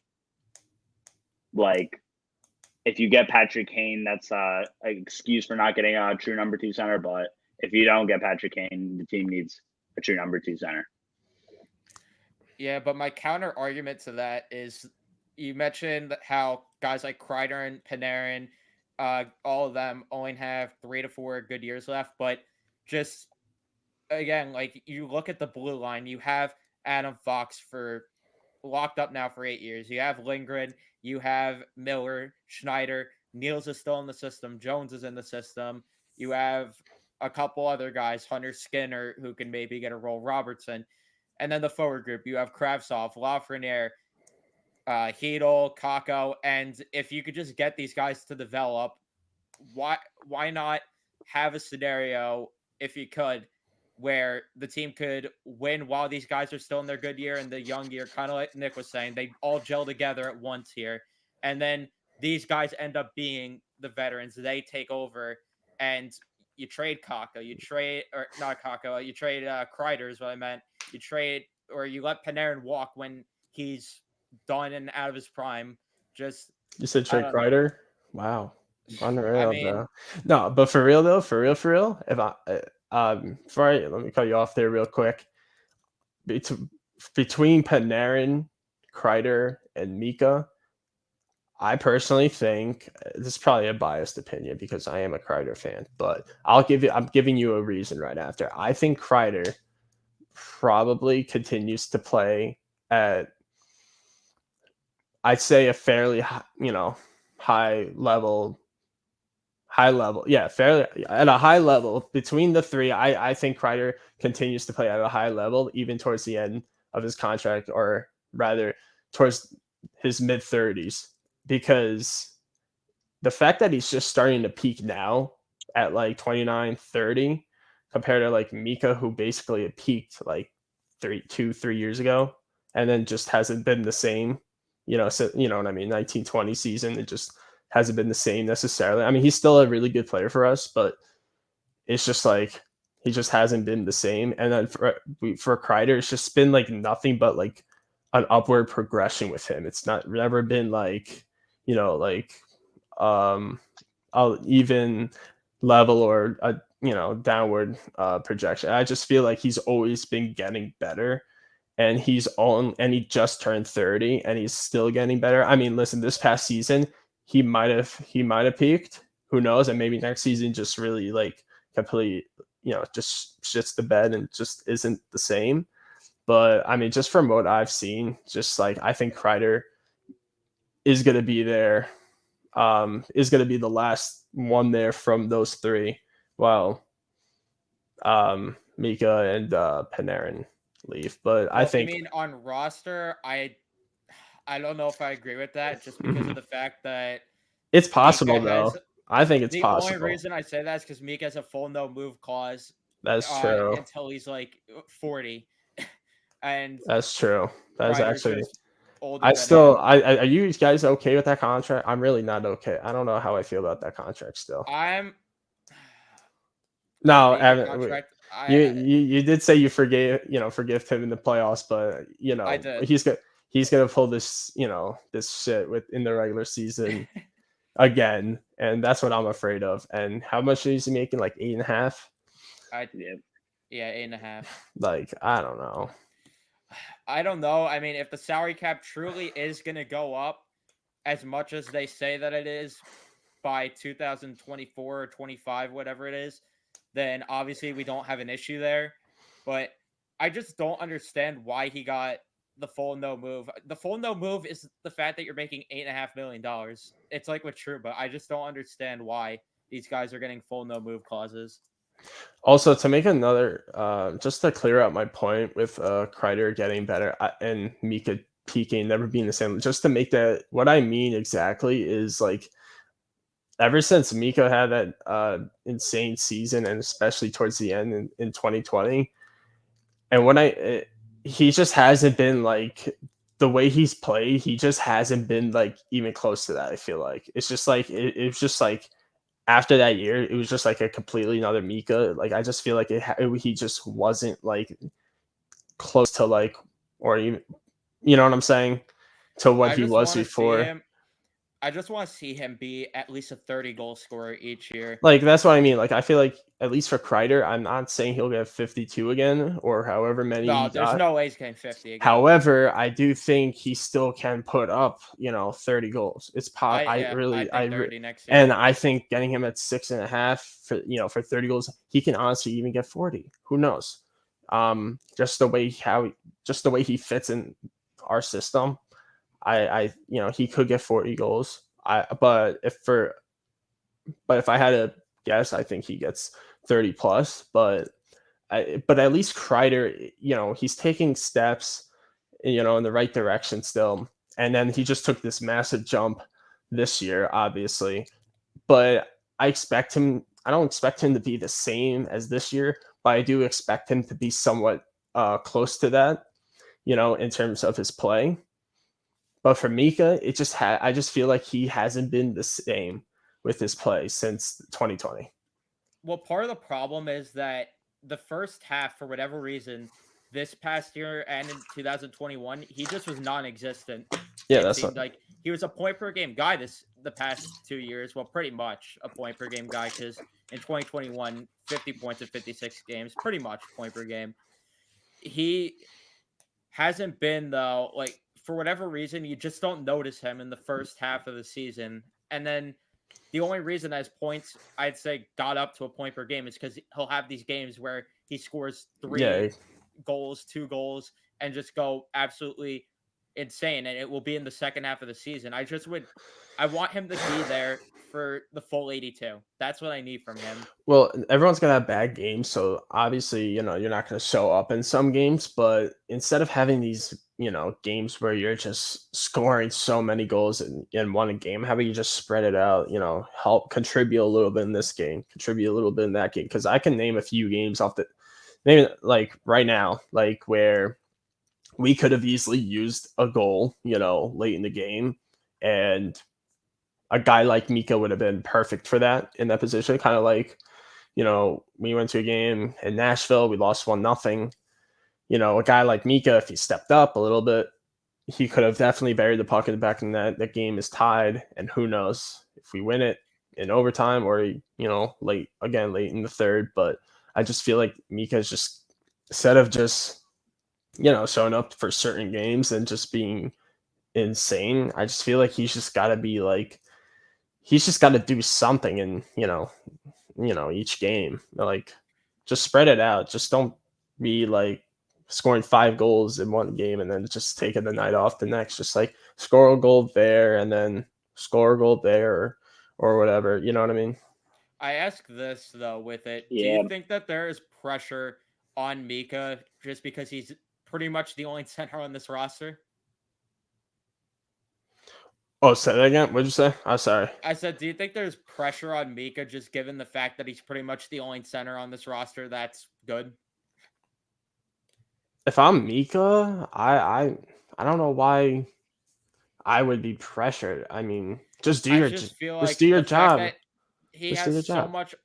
like, if you get Patrick Kane, that's an excuse for not getting a true number 2 center. But if you don't get Patrick Kane, the team needs a true number 2 center. Yeah, but my counter argument to that is you mentioned how guys like Kreider and Panarin, all of them only have 3 to 4 good years left. But just, again, like you look at the blue line, you have Adam Fox locked up now for 8 years. You have Lindgren, you have Miller, Schneider, Niels is still in the system, Jones is in the system. You have a couple other guys, Hunter Skinner, who can maybe get a role, Robertson. And then the forward group, you have Kravtsov, Lafreniere, Hedel, Kako. And if you could just get these guys to develop, why not have a scenario, if you could, where the team could win while these guys are still in their good year and the young year, kind of like Nick was saying, they all gel together at once here. And then these guys end up being the veterans. They take over, and you trade Kako, you trade, or not Kako, you trade Kreider is what I meant. You trade, or you let Panarin walk when he's done and out of his prime. Just, You said I trade don't know. Kreider? Wow. Unreal, I mean, bro. No, but for real though, for real, if let me cut you off there real quick. Between Panarin, Kreider, and Mika, I personally think this is probably a biased opinion because I am a Kreider fan, but I'm giving you a reason right after. I think Kreider probably continues to play at, I'd say, a fairly high level. Yeah, fairly at a high level. Between the three, I think Kreider continues to play at a high level even towards the end of his contract, or rather towards his mid-30s, because the fact that he's just starting to peak now at like 29, 30, compared to like Mika, who basically peaked like 3 years ago and then just hasn't been the same, so, you know what I mean? 1920 season, it just hasn't been the same necessarily. I mean, he's still a really good player for us, but it's just like he just hasn't been the same. And then for Kreider, it's just been like nothing but like an upward progression with him. It's never been like, like a even level or a downward projection. I just feel like he's always been getting better, and he just turned 30 and he's still getting better. I mean, listen, this past season he might have peaked. Who knows? And maybe next season just really like completely, just shits the bed and just isn't the same. But I mean, just from what I've seen, just like I think Kreider is going to be there, is going to be the last one there from those three, while Mika and Panarin leave. But well, I if you think mean on roster, I don't know if I agree with that, just because of the fact that it's possible Mika though. has I think it's the only possible. reason I say that is because Mika has a full no move clause That's true. until he's like 40, and That's true. That's Kreider's actually. just older I than still. him. Are you guys okay with that contract? I'm really not okay. I don't know how I feel about that contract still. I'm the No, Mika Evan, contract. you did say you forgive him in the playoffs, but I did. he's gonna pull this this shit in the regular season again, and that's what I'm afraid of. And how much is he making? Like 8.5? Yeah, 8.5. Like, I don't know. I don't know. I mean, if the salary cap truly is gonna go up as much as they say that it is by 2024 or 25, whatever it is, then obviously we don't have an issue there. But I just don't understand why he got the full no move. The full no move is the fact that you're making $8.5 million. It's like with Trouba. I just don't understand why these guys are getting full no move clauses. Also, to make another, just to clear up my point with Kreider getting better and Mika peaking, never being the same, just to make that, what I mean exactly is like, ever since Mika had that insane season, and especially towards the end in 2020, and he just hasn't been like, the way he's played, he just hasn't been like even close to that. I feel like it's just like it's just like after that year, it was just like a completely another Mika. Like I just feel like he just wasn't like close to like, or even, you know what I'm saying, to what he was before. I just want to see him be at least a 30 goal scorer each year. Like that's what I mean. Like I feel like at least for Kreider, I'm not saying he'll get 52 again or however many. No, there's no way he's getting 50 again. However, I do think he still can put up 30 goals. It's I think 30 next year. And I think getting him at 6.5 for 30 goals, he can honestly even get 40. Who knows? Just the way he fits in our system, I he could get 40 goals. But if I had to guess, I think he gets 30 plus, but at least Kreider, he's taking steps, in the right direction still. And then he just took this massive jump this year, obviously. But I don't expect him to be the same as this year, but I do expect him to be somewhat close to that, in terms of his play. But for Mika, I just feel like he hasn't been the same with his play since 2020. Well, part of the problem is that the first half, for whatever reason, this past year and in 2021, he just was non-existent. Yeah, It seemed like he was a point per game guy the past 2 years. Well, pretty much a point per game guy, because in 2021, 50 points in 56 games, pretty much point per game. He hasn't been, though, like, for whatever reason, you just don't notice him in the first half of the season. And then the only reason that his points, I'd say, got up to a point per game is because he'll have these games where he scores 3 goals, 2 goals, and just go absolutely insane. And it will be in the second half of the season. I want him to be there for the full 82. That's what I need from him. Well, everyone's gonna have bad games, so obviously, you're not gonna show up in some games, but instead of having these, games where you're just scoring so many goals in one game, how about you just spread it out, help contribute a little bit in this game, contribute a little bit in that game? Because I can name a few games maybe like right now, like where we could have easily used a goal, late in the game, and a guy like Mika would have been perfect for that in that position. Kind of like, we went to a game in Nashville, we lost 1-0. A guy like Mika, if he stepped up a little bit, he could have definitely buried the puck in the back of the net. The game is tied, and who knows if we win it in overtime or, late in the third. But I just feel like Mika is just, instead of just, showing up for certain games and just being insane, I just feel like he's just got to be like, he's just got to do something in, each game. Like, just spread it out. Just don't be like scoring 5 goals in one game and then just taking the night off the next. Just like score a goal there and then score a goal there or whatever. You know what I mean? I ask this, though, with it. Yeah. Do you think that there is pressure on Mika just because he's pretty much the only center on this roster? Oh, say that again? What'd you say? I'm sorry. I said, do you think there's pressure on Mika just given the fact that he's pretty much the only center on this roster that's good? If I'm Mika, I don't know why I would be pressured. I mean, just do your job. He has so much.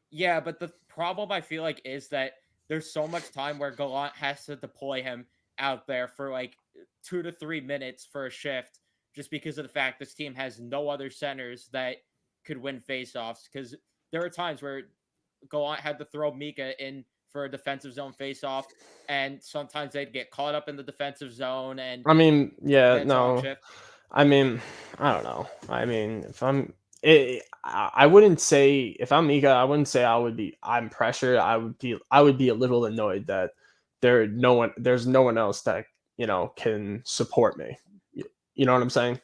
Yeah, but the problem I feel like is that there's so much time where Gallant has to deploy him out there for like 2 to 3 minutes for a shift, just because of the fact this team has no other centers that could win faceoffs. Because there were times where Gallant had to throw Mika in for a defensive zone faceoff, and sometimes they'd get caught up in the defensive zone. And I mean, yeah, no. I mean, I don't know. I mean, I wouldn't say, if I'm Mika, I wouldn't say I'm pressured. I would be a little annoyed that there's no one else that, can support me. You know what I'm saying?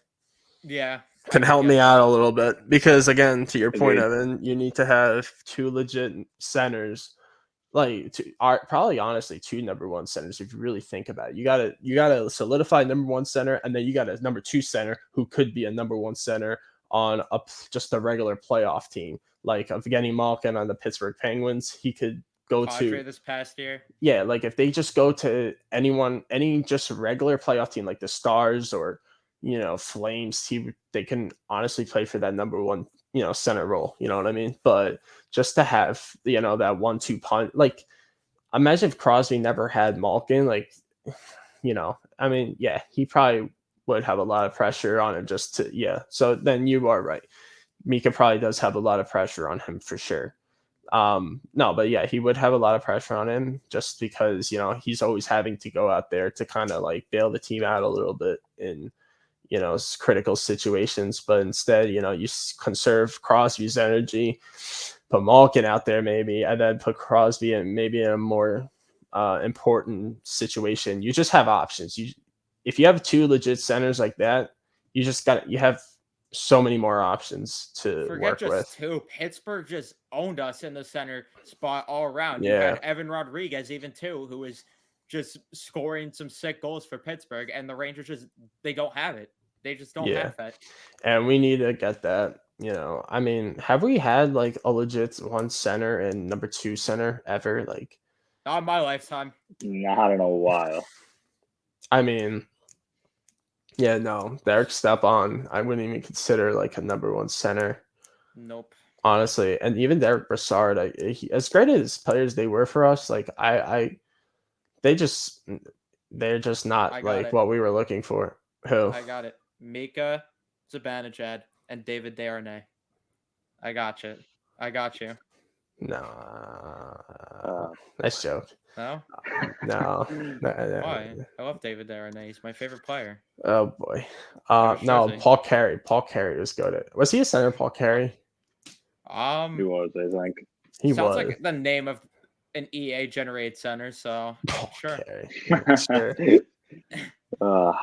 Yeah. Can help me out a little bit, because again, to your point, Evan, you need to have 2 legit centers, like probably honestly 2 number 1 centers. If you really think about it, you gotta solidify number 1 center, and then you got a number 2 center who could be a number 1 center on just a regular playoff team, like Evgeny Malkin on the Pittsburgh Penguins. He could go to this past year. Yeah, like if they just go to any just regular playoff team like the Stars or Flames, they can honestly play for that number 1 center role. You know what I mean? But just to have that 1-2 punch, like imagine if Crosby never had Malkin, like I mean, yeah, he probably would have a lot of pressure on him so then you are right. Mika probably does have a lot of pressure on him for sure. No, but yeah, he would have a lot of pressure on him just because, he's always having to go out there to kind of like bail the team out a little bit in, critical situations. But instead, you conserve Crosby's energy, put Malkin out there maybe, and then put Crosby in maybe in a more important situation. You just have options. If you have 2 legit centers like that, you have so many more options to Forget work just with. two. Pittsburgh just owned us in the center spot all around. You Yeah. had Evan Rodriguez even too, who was just scoring some sick goals for Pittsburgh, and the Rangers they don't have it. They just don't Yeah. have that. And we need to get that. I mean, have we had like a legit one center and number two center ever? Like, Not in my lifetime. Not in a while. I mean, yeah, no, Derek Stepan, I wouldn't even consider like a number one center. Nope. Honestly, and even Derek Brassard, as great as players they were for us, like they're just not like what we were looking for. Who? I got it. Mika Zibanejad and David Desharnais. I got you. No, nice joke. No? No. Why? I love David Desharnais. He's my favorite player. Oh boy. Which No, jersey? Paul Carey. Paul Carey was good. Was he a center, Paul Carey? He was, I think. He sounds was. like the name of an EA generated center, so Paul sure. Carey. Sure. Uh,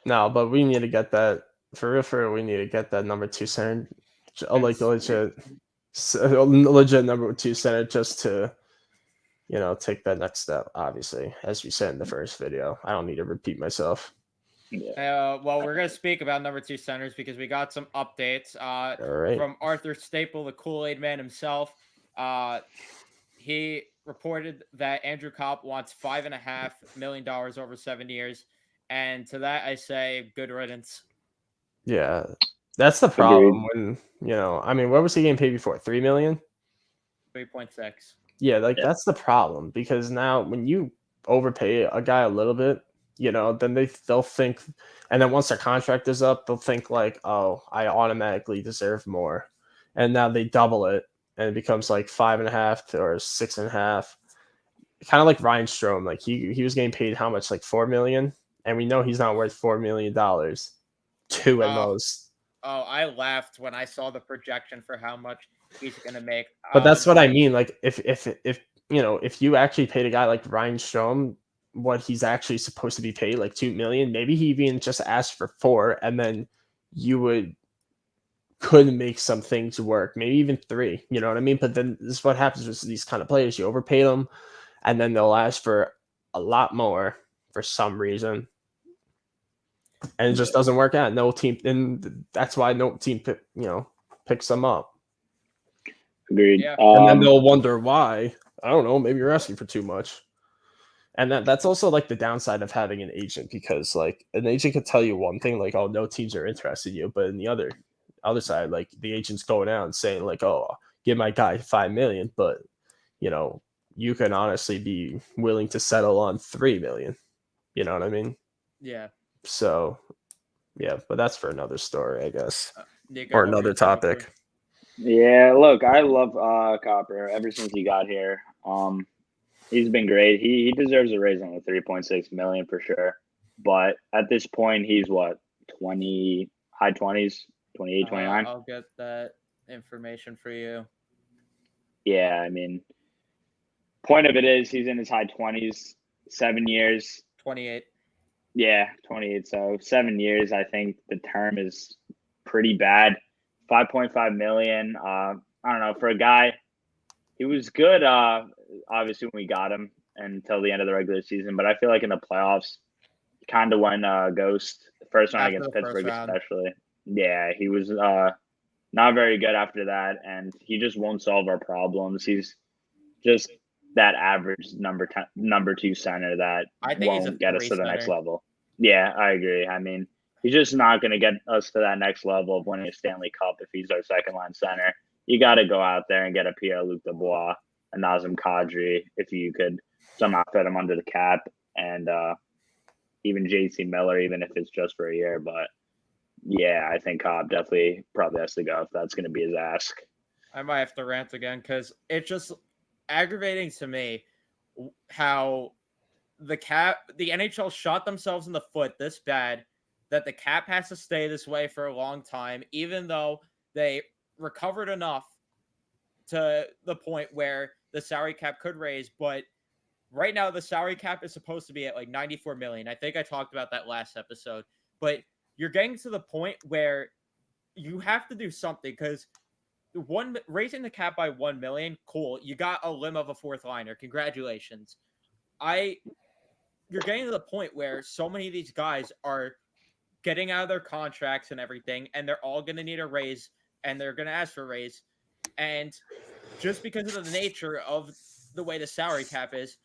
No, but we need to get that for real. We need to get that number two center, like a legit number two center, just to take that next step. Obviously, as we said in the first video, I don't need to repeat myself. yeah. Well, we're gonna speak about number two centers because we got some updates All right. from Arthur Staple, the Kool-Aid man himself. He reported that Andrew Kopp wants $5.5 million over 7 years. And to that, I say good riddance. Yeah, that's the problem. When I mean, what was he getting paid before? $3 million. 3.6. Yeah, that's the problem, because now when you overpay a guy a little bit, then they'll think, and then once their contract is up, they'll think like, oh, I automatically deserve more, and now they double it, and it becomes like 5.5 or 6.5. Kind of like Ryan Strome, like he was getting paid how much, like $4 million. And we know he's not worth $4 million. Two at most. Oh, I laughed when I saw the projection for how much he's gonna make. But that's what I mean. Like if you actually paid a guy like Ryan Strome what he's actually supposed to be paid, like $2 million, maybe he even just asked for $4 million, and then you could make some things work, maybe even $3 million. You know what I mean? But then this is what happens with these kind of players. You overpay them, and then they'll ask for a lot more for some reason, and it just doesn't work out. No team, and that's why no team picks them up. Agreed. Yeah. And then they'll wonder why. I don't know. Maybe you're asking for too much. And that's also like the downside of having an agent, because like an agent could tell you one thing, like, oh, no teams are interested in you, but in the other side, like the agent's going out and saying like, oh, give my guy $5 million, but you can honestly be willing to settle on $3 million. You know what I mean? Yeah. So, yeah, but that's for another story, I guess, Nico, or another topic. Yeah, look, I love Copper ever since he got here. He's been great. He deserves a raise on the $3.6 million for sure. But at this point, he's what, 20, high 20s, 28, 29? I'll get that information for you. Yeah, I mean, point of it is he's in his high 20s, 7 years. 28. Yeah, 28. So 7 years, I think the term is pretty bad. 5.5 million. I don't know, for a guy, he was good. Obviously when we got him until the end of the regular season, but I feel like in the playoffs, kind of went ghost. The first round against Pittsburgh, especially. Yeah, he was not very good after that, and he just won't solve our problems. He's just that average number 2 center that won't get us to the next level. Yeah, I agree. I mean, he's just not going to get us to that next level of winning a Stanley Cup if he's our second line center. You got to go out there and get a Pierre-Luc Dubois, a Nazem Kadri, if you could somehow fit him under the cap, and even JT Miller, even if it's just for a year. But yeah, I think Cobb definitely probably has to go if that's going to be his ask. I might have to rant again because it's just aggravating to me how the NHL shot themselves in the foot this bad that the cap has to stay this way for a long time, even though they recovered enough to the point where the salary cap could raise. But right now the salary cap is supposed to be at like 94 million. I think I talked about that last episode, but you're getting to the point where you have to do something because raising the cap by 1 million, cool. You got a limb of a fourth liner. Congratulations. You're getting to the point where so many of these guys are getting out of their contracts and everything, and they're all going to need a raise, and they're going to ask for a raise. And just because of the nature of the way the salary cap is,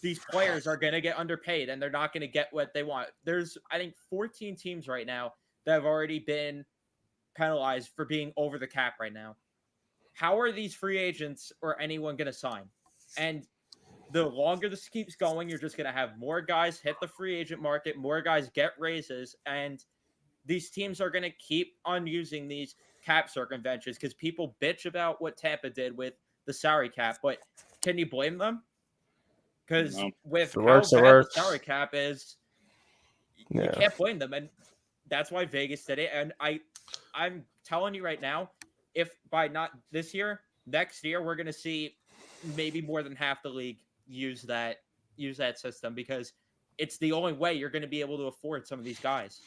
these players are going to get underpaid, and they're not going to get what they want. There's, I think, 14 teams right now that have already been penalized for being over the cap right now. How are these free agents or anyone going to sign? And the longer this keeps going, you're just going to have more guys hit the free agent market, more guys get raises, and these teams are going to keep on using these cap circumventions because people bitch about what Tampa did with the salary cap, but can you blame them? Because with how bad the salary cap is, you can't blame them, and that's why Vegas did it. And I'm telling you right now, if by not this year, next year, we're going to see maybe more than half the league use that system because it's the only way you're going to be able to afford some of these guys.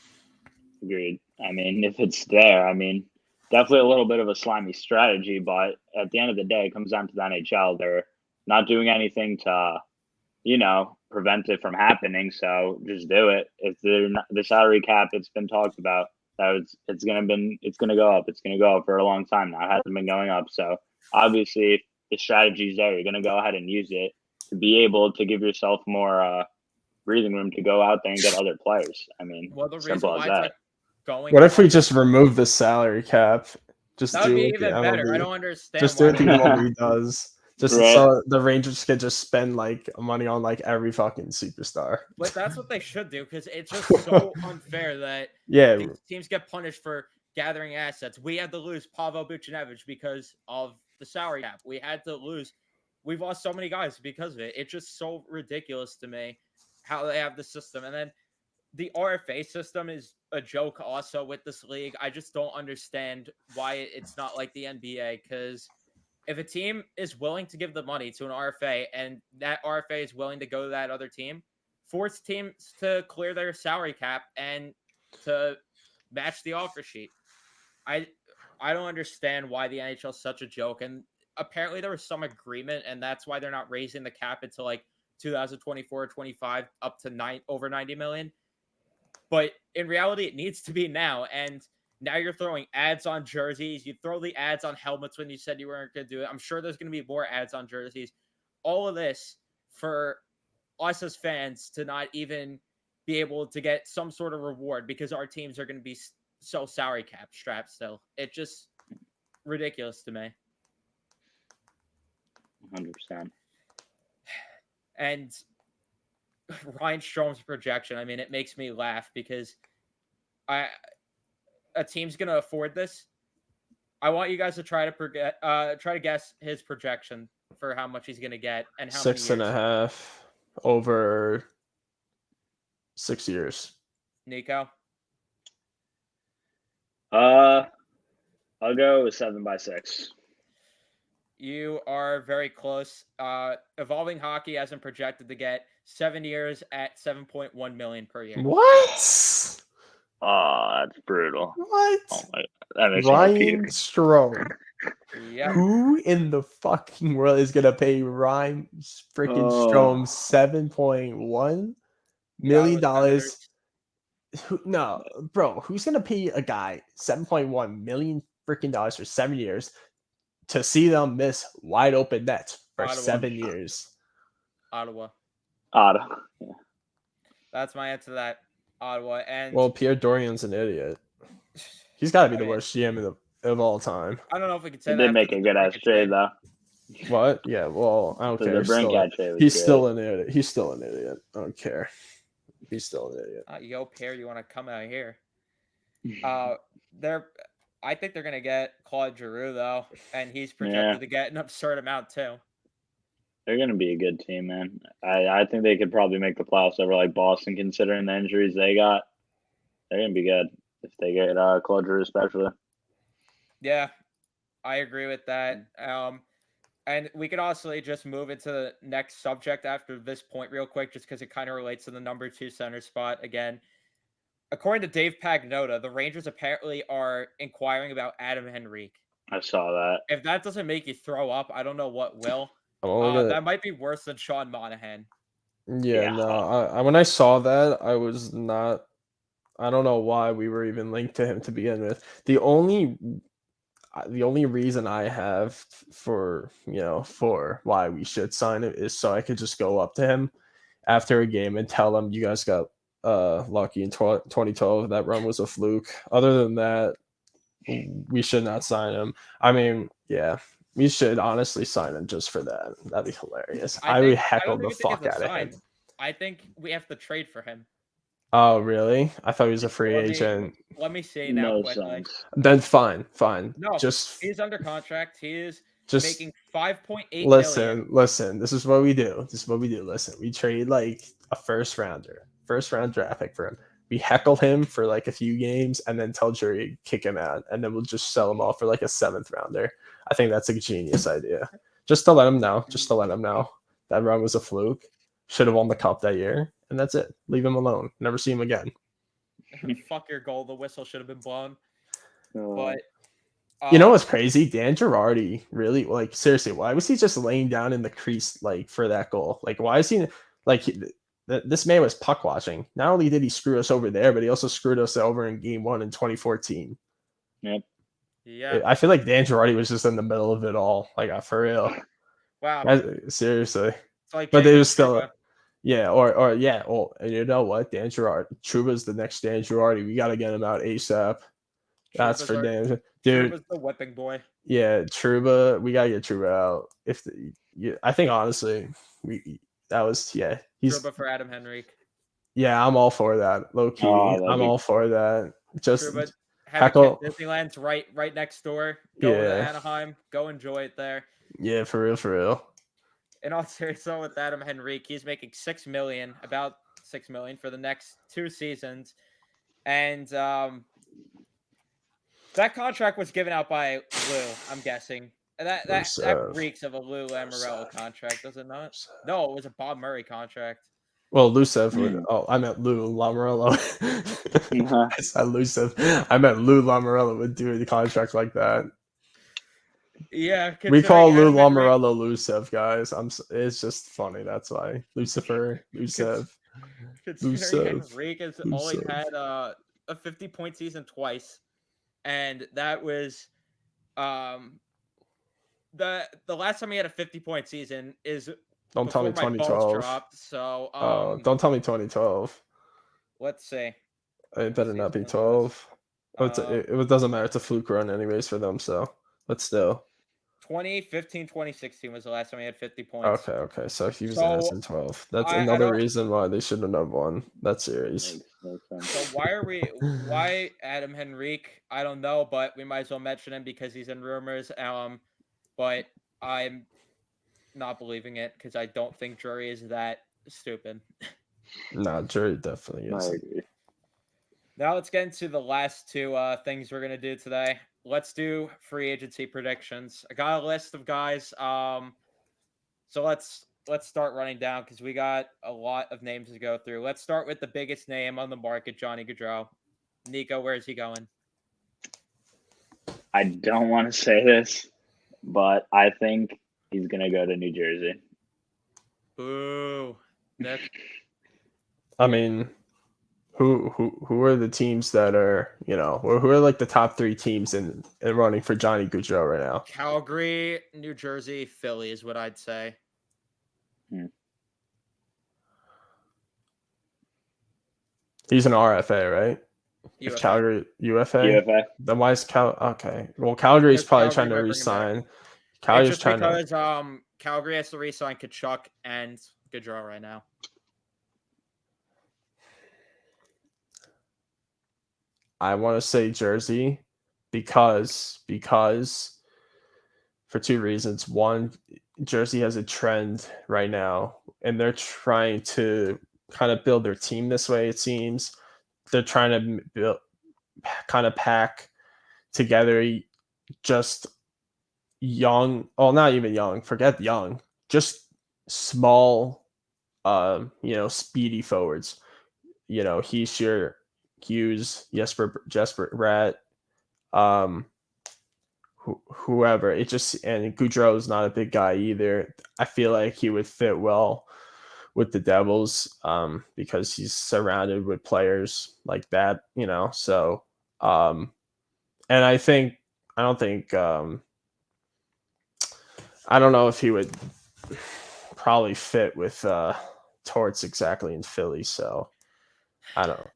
Agreed. I mean, if it's there, I mean, definitely a little bit of a slimy strategy, but at the end of the day, it comes down to the NHL. They're not doing anything to, prevent it from happening. So just do it. If they're not, the salary cap, it's been talked about that it's gonna go up. It's gonna go up for a long time now. It hasn't been going up. So obviously, if the strategy's there, you're gonna go ahead and use it to be able to give yourself more breathing room to go out there and get other players. I mean, well, the simple reason as why that. What if we just remove the salary cap? Just that would be even better. I don't understand. Just do what the MLB does. Just Right. so the Rangers could just spend like money on like every fucking superstar. But that's what they should do because it's just so unfair that these teams get punished for gathering assets. We had to lose Pavel Buchnevich because of the salary cap. We've lost so many guys because of it. It's just so ridiculous to me how they have the system. And then the RFA system is a joke also with this league. I just don't understand why it's not like the NBA because if a team is willing to give the money to an RFA and that RFA is willing to go to that other team, force teams to clear their salary cap and to match the offer sheet. I don't understand why the NHL is such a joke. And apparently there was some agreement, and that's why they're not raising the cap until like 2024 or 25 up to over 90 million. But in reality, it needs to be now. And now you're throwing ads on jerseys. You throw the ads on helmets when you said you weren't going to do it. I'm sure there's going to be more ads on jerseys. All of this for us as fans to not even be able to get some sort of reward because our teams are going to be so salary cap strapped still. It's just ridiculous to me. 100%. And Ryan Strom's projection, I mean, it makes me laugh because a team's going to afford this. I want you guys to try to guess his projection for how much he's going to get and how many years. 6.5 over 6 years. Nico? I'll go with 7 by 6. You are very close. Evolving Hockey has him projected to get 7 years at $7.1 million per year. What? Oh, that's brutal. What? Oh my, that makes Ryan Strome. Yep. Who in the fucking world is gonna pay Ryan freaking Strome $7.1 million? No, bro. Who's gonna pay a guy $7.1 million freaking dollars for 7 years to see them miss wide open nets for Ottawa. 7 years? Ottawa. Yeah. That's my answer to that. Ottawa. And well, Pierre Dorian's an idiot. He's got to be the worst GM of all time. I don't know if we could say He that. did make a good ass trade though. What? Yeah. Well, I don't care. He's still an idiot. He's still an idiot. I don't care. He's still an idiot. Yo, Pierre, you want to come out here? I think they're gonna get Claude Giroux though, and he's projected to get an absurd amount too. They're gonna be a good team, man. I think they could probably make the playoffs over like Boston, considering the injuries they got. They're gonna be good if they get Claude Giroux, especially. Yeah, I agree with that. And we could also just move into the next subject after this point real quick, just because it kind of relates to the number 2 center spot again. According to Dave Pagnotta, the Rangers apparently are inquiring about Adam Henrique. I saw that. If that doesn't make you throw up, I don't know what will. That might be worse than Sean Monahan. Yeah, no. I when I saw that, I was not. I don't know why we were even linked to him to begin with. The only reason I have for for why we should sign him is so I could just go up to him after a game and tell him you guys got lucky in 2012. That run was a fluke. Other than that, we should not sign him. I mean, yeah, we should honestly sign him just for that. That'd be hilarious. I would heckle the fuck out of him. I think we have to trade for him. Oh, really? I thought he was a free agent. Let me see now No quickly. sense. Then fine. No, just he's under contract. He is just making $5.8 million. Listen. This is what we do. Listen, we trade like a first round draft pick for him. We heckle him for like a few games and then tell Jury to kick him out, and then we'll just sell him off for like a 7th rounder. I think that's a genius idea. Just to let him know. That run was a fluke. Should have won the cup that year, and that's it. Leave him alone. Never see him again. Fuck your goal. The whistle should have been blown. But you know what's crazy? Dan Girardi, really, like, seriously, why was he just laying down in the crease like for that goal? Like, why is he like this man was puck watching? Not only did he screw us over there, but he also screwed us over in Game 1 in 2014. Yep. Yeah. I feel like Dan Girardi was just in the middle of it all. Like, for real. Wow. Seriously. It's like but they were still. Yeah, or yeah, well, you know what? Dan Girardi, Trouba's the next Dan Girardi. We got to get him out ASAP. That's for damn, dude. Trouba's the whipping boy. Yeah, Trouba, we gotta get Trouba out. I think honestly, he's Trouba for Adam Henrique. Yeah, I'm all for that. Low key, I'm all for that. Just Trouba, heckle. Disneyland's right next door. Go to Anaheim. Go enjoy it there. Yeah, for real. In all seriousness, with Adam Henrique, he's making about $6 million for the next 2 seasons, and that contract was given out by Lou. I'm guessing that reeks of a Lou Lamoriello contract, does it not? No, it was a Bob Murray contract. Well, Lucev would. Oh, I meant Lou Lamoriello. I said Lucev. I meant Lou Lamoriello would do the contract like that. Yeah, we call Lou Lamoriello Lucev, guys. It's just funny. That's why Lucifer, Lucev. Considering Henrique has only had a 50-point season twice, and that was the last time he had a 50-point season is. Don't tell me 2012. Dropped, so don't tell me 2012. Let's see. It better not be 12. It doesn't matter. It's a fluke run anyways for them. So let's still. 2015, 2016 was the last time he had 50 points. Okay. So he was in 12. That's another reason why they shouldn't have won that series. So why Adam Henrique? I don't know, but we might as well mention him because he's in rumors. But I'm not believing it because I don't think Drury is that stupid. Nah, Drury definitely is. I agree. Now let's get into the last 2 things we're gonna do today. Let's do free agency predictions. I got a list of guys. So let's start running down because we got a lot of names to go through. Let's start with the biggest name on the market, Johnny Gaudreau. Nico, where is he going? I don't want to say this, but I think he's gonna go to New Jersey. Boo. I mean, who are the teams that are, who are like the top 3 teams in running for Johnny Gaudreau right now? Calgary, New Jersey, Philly is what I'd say. He's an RFA, right? UFA. If Calgary UFA? UFA. Then why is Okay. Well, Calgary's probably trying to re-sign. Calgary's trying because Calgary has to re-sign Kachuk and Gaudreau right now. I want to say Jersey because for 2 reasons. One, Jersey has a trend right now, and they're trying to kind of build their team this way, it seems. They're trying to pack together just young, not even young, forget young, just small, speedy forwards. He's your Hughes, Jesper Bratt, whoever. It just, and Goudreau is not a big guy either. I feel like he would fit well with the Devils because he's surrounded with players like that, So, and I don't know if he would probably fit with Torts exactly in Philly. So I don't know.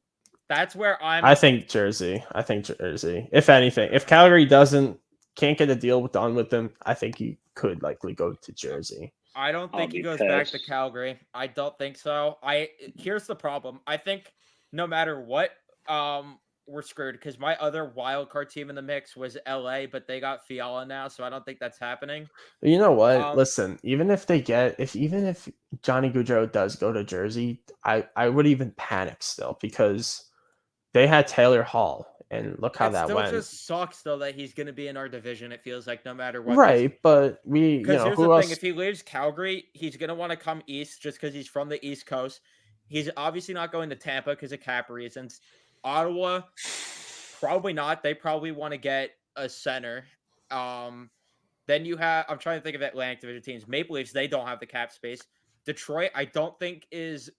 That's where I think Jersey. If anything, if Calgary can't get a deal done with them, I think he could likely go to Jersey. I don't think he goes back to Calgary. I don't think so. Here's the problem. I think no matter what, we're screwed because my other wild card team in the mix was LA, but they got Fiala now, so I don't think that's happening. You know what? Listen, even if Johnny Gaudreau does go to Jersey, I would even panic still because they had Taylor Hall. And look how that went. It still just sucks, though, that he's going to be in our division, it feels like, no matter what. Right, but because here's the thing. If he leaves Calgary, he's going to want to come east just because he's from the East Coast. He's obviously not going to Tampa because of cap reasons. Ottawa, probably not. They probably want to get a center. Then you have, I'm trying to think of Atlantic Division teams. Maple Leafs, they don't have the cap space. Detroit, I don't think is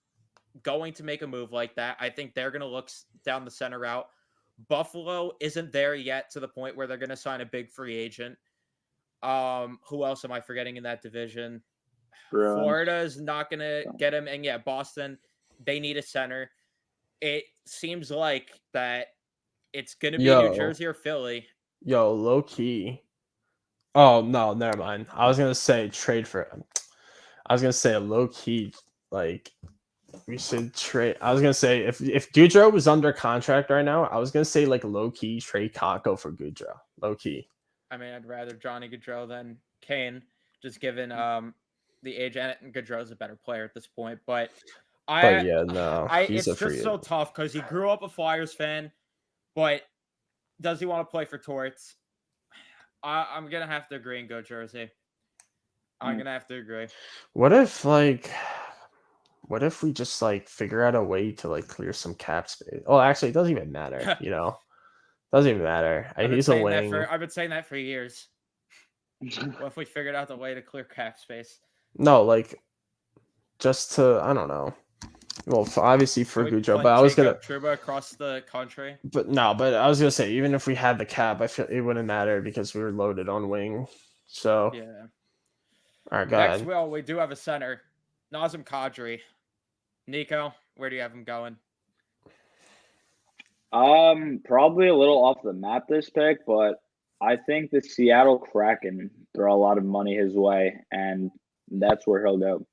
going to make a move like that. I think they're going to look down the center route. Buffalo isn't there yet to the point where they're going to sign a big free agent. Who else am I forgetting in that division? Florida is not going to get him. And yeah, Boston, they need a center. It seems like that it's going to be New Jersey or Philly. Low key. Oh, no, never mind. I was going to say trade for him. I was going to say a low key, like, we should trade. I was gonna say if Gaudreau was under contract right now, I was gonna say like low key trade Kakko for Gaudreau. Low key. I mean, I'd rather Johnny Gaudreau than Kane, just given the age, and Gaudreau's a better player at this point. But yeah, no, it's just so tough because he grew up a Flyers fan, but does he want to play for Torts? I'm gonna have to agree and go Jersey. I'm gonna have to agree. What if we just like figure out a way to like clear some cap space? Oh, actually, it doesn't even matter. Doesn't even matter. He's a wing. I've been saying that for years. What if we figured out the way to clear cap space? No, like just to, I don't know. Well, obviously for Gaudreau, but I was gonna Trouba across the country. But I was gonna say even if we had the cap, I feel it wouldn't matter because we were loaded on wing. So yeah. All right, go ahead. Well, we do have a center, Nazem Kadri. Nico, where do you have him going? Probably a little off the map this pick, but I think the Seattle Kraken throw a lot of money his way, and that's where he'll go.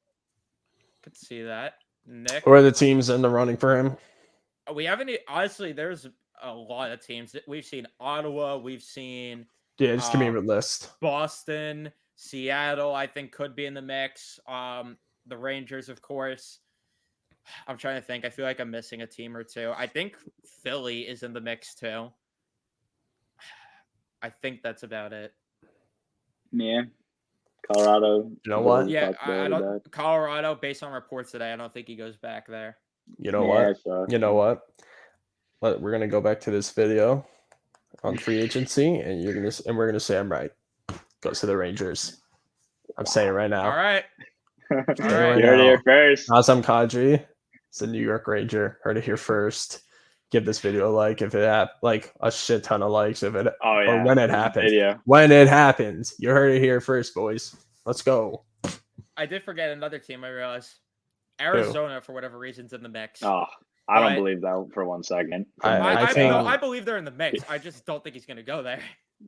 Could see that. Nick, who are the teams in the running for him? We haven't honestly. There's a lot of teams. We've seen Ottawa. We've seen just give me a list. Boston, Seattle. I think could be in the mix. The Rangers, of course. I'm trying to think. I feel like I'm missing a team or two. I think Philly is in the mix too. I think that's about it. Yeah. Colorado. You know what? Yeah, I don't. Colorado, based on reports today, I don't think he goes back there. You know what? Sure. You know what? We're gonna go back to this video on free agency, and we're gonna say I'm right. Goes to the Rangers. I'm saying it right now. All right. You heard it here first. Nazem Kadri. It's a New York Ranger. Heard it here first. Give this video a like if it a shit ton of likes if it or when it happens. When it happens. You heard it here first, boys. Let's go. I did forget another team, I realized. Arizona, for whatever reason's in the mix. Oh, I don't believe that for 1 second. I believe they're in the mix. I just don't think he's gonna go there.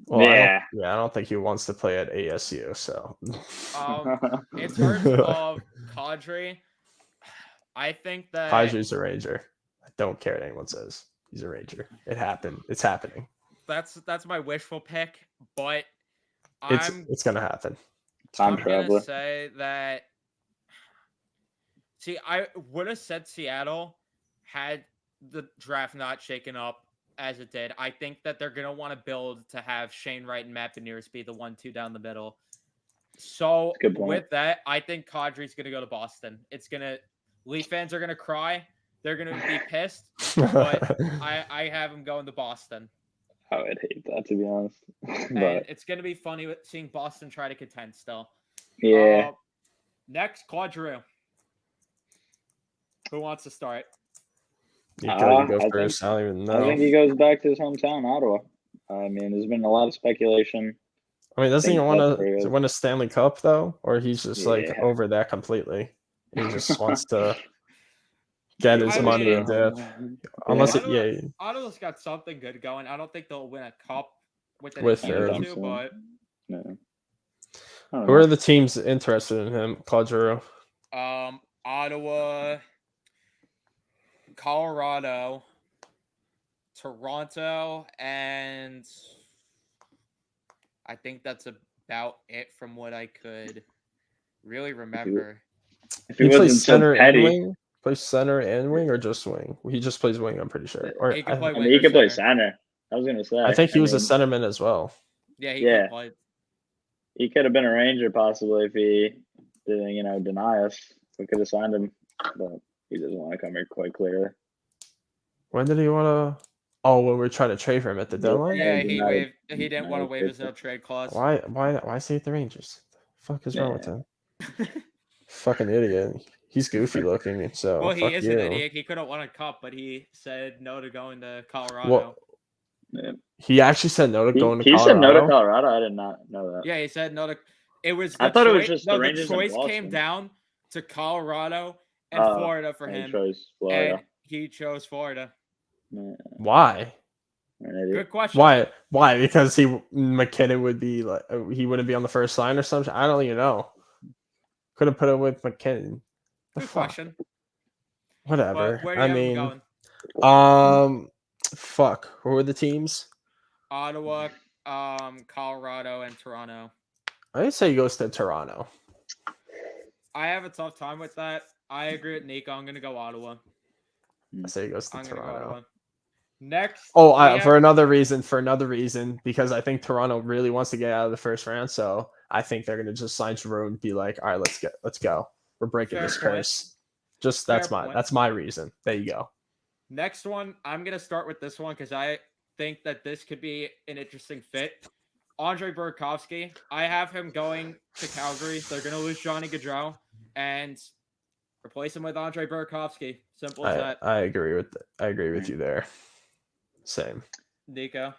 Well, I don't think he wants to play at ASU. So, in terms of Kadri, I think that Kadri's a Ranger. I don't care what anyone says. He's a Ranger. It happened. It's happening. That's my wishful pick, but it's gonna happen. I'm gonna say that. See, I would have said Seattle had the draft not shaken up as it did. I think that they're going to want to build to have Shane Wright and Matt Beniers be the 1-2 down the middle. So with that, I think Kadri's going to go to Boston. Leaf fans are going to cry. they're going to be pissed. But I have him going to Boston. I would hate that, to be honest. And But it's going to be funny seeing Boston try to contend still. yeah, Next, Claude Giroux. Who wants to start? You go I first. I don't even I know. think he goes back to his hometown, Ottawa. I mean, there's been a lot of speculation. I mean, doesn't he think want that's where he to is. win a Stanley Cup though, or he's just like Yeah. over that completely? He just wants to get his I money mean, and dip. Unless Ottawa's got something good going. I don't think they'll win a cup within With a year or him. two, but Yeah. Who are the teams interested in him, Claude Giroux? Ottawa, Colorado, Toronto, and I think that's about it from what I could really remember. If He he plays wasn't so center and petty, wing. Plays center and wing, or just wing? He just plays wing. I'm pretty sure. Or He can play I wing mean, he or could play center. center. I was gonna say. I think he was a mean, centerman as well. Yeah, he Yeah. could play. He could have been a Ranger possibly if he didn't, deny us. We could have signed him, but he doesn't want to come here quite clearly. When did he want to? Oh, when we were trying to trade for him at the deadline. Yeah, he he denied- didn't want to waive his no trade clause. Why stay at the Rangers? The fuck is wrong with Yeah. him? Fucking idiot. He's goofy looking. So Well, he fuck is you. an idiot. He couldn't won a cup, but he said no to going to Colorado. Well, Yeah. he actually said no to going to He Colorado. said no to Colorado. I did not know that. Yeah, he said no to. It was. I thought it was just the the Rangers and choice Boston. came down to Colorado and Florida for He him, chose Florida. and he chose Florida. Yeah. Why? An idiot. Good question. Why? Because McKinnon would be like he wouldn't be on the first line or something. I don't even know. Could have put him with McKinnon. Good question. Whatever. But where do you I have him mean, going? fuck. Who are the teams? Ottawa, Colorado, and Toronto. I'd say he goes to Toronto. I have a tough time with that. I agree with Nico. I'm gonna go Ottawa. I say he goes to I'm gonna go Toronto. Ottawa. Next. For another reason, because I think Toronto really wants to get out of the first round, so I think they're gonna just sign Giroux and be like, all right, let's go. We're breaking this curse. Just that's my reason. There you go. Next one, I'm gonna start with this one because I think that this could be an interesting fit. Andre Burakovsky. I have him going to Calgary. They're gonna lose Johnny Gaudreau and replace him with Andre Burakovsky. Simple as that. I agree with you there. Same. Nico.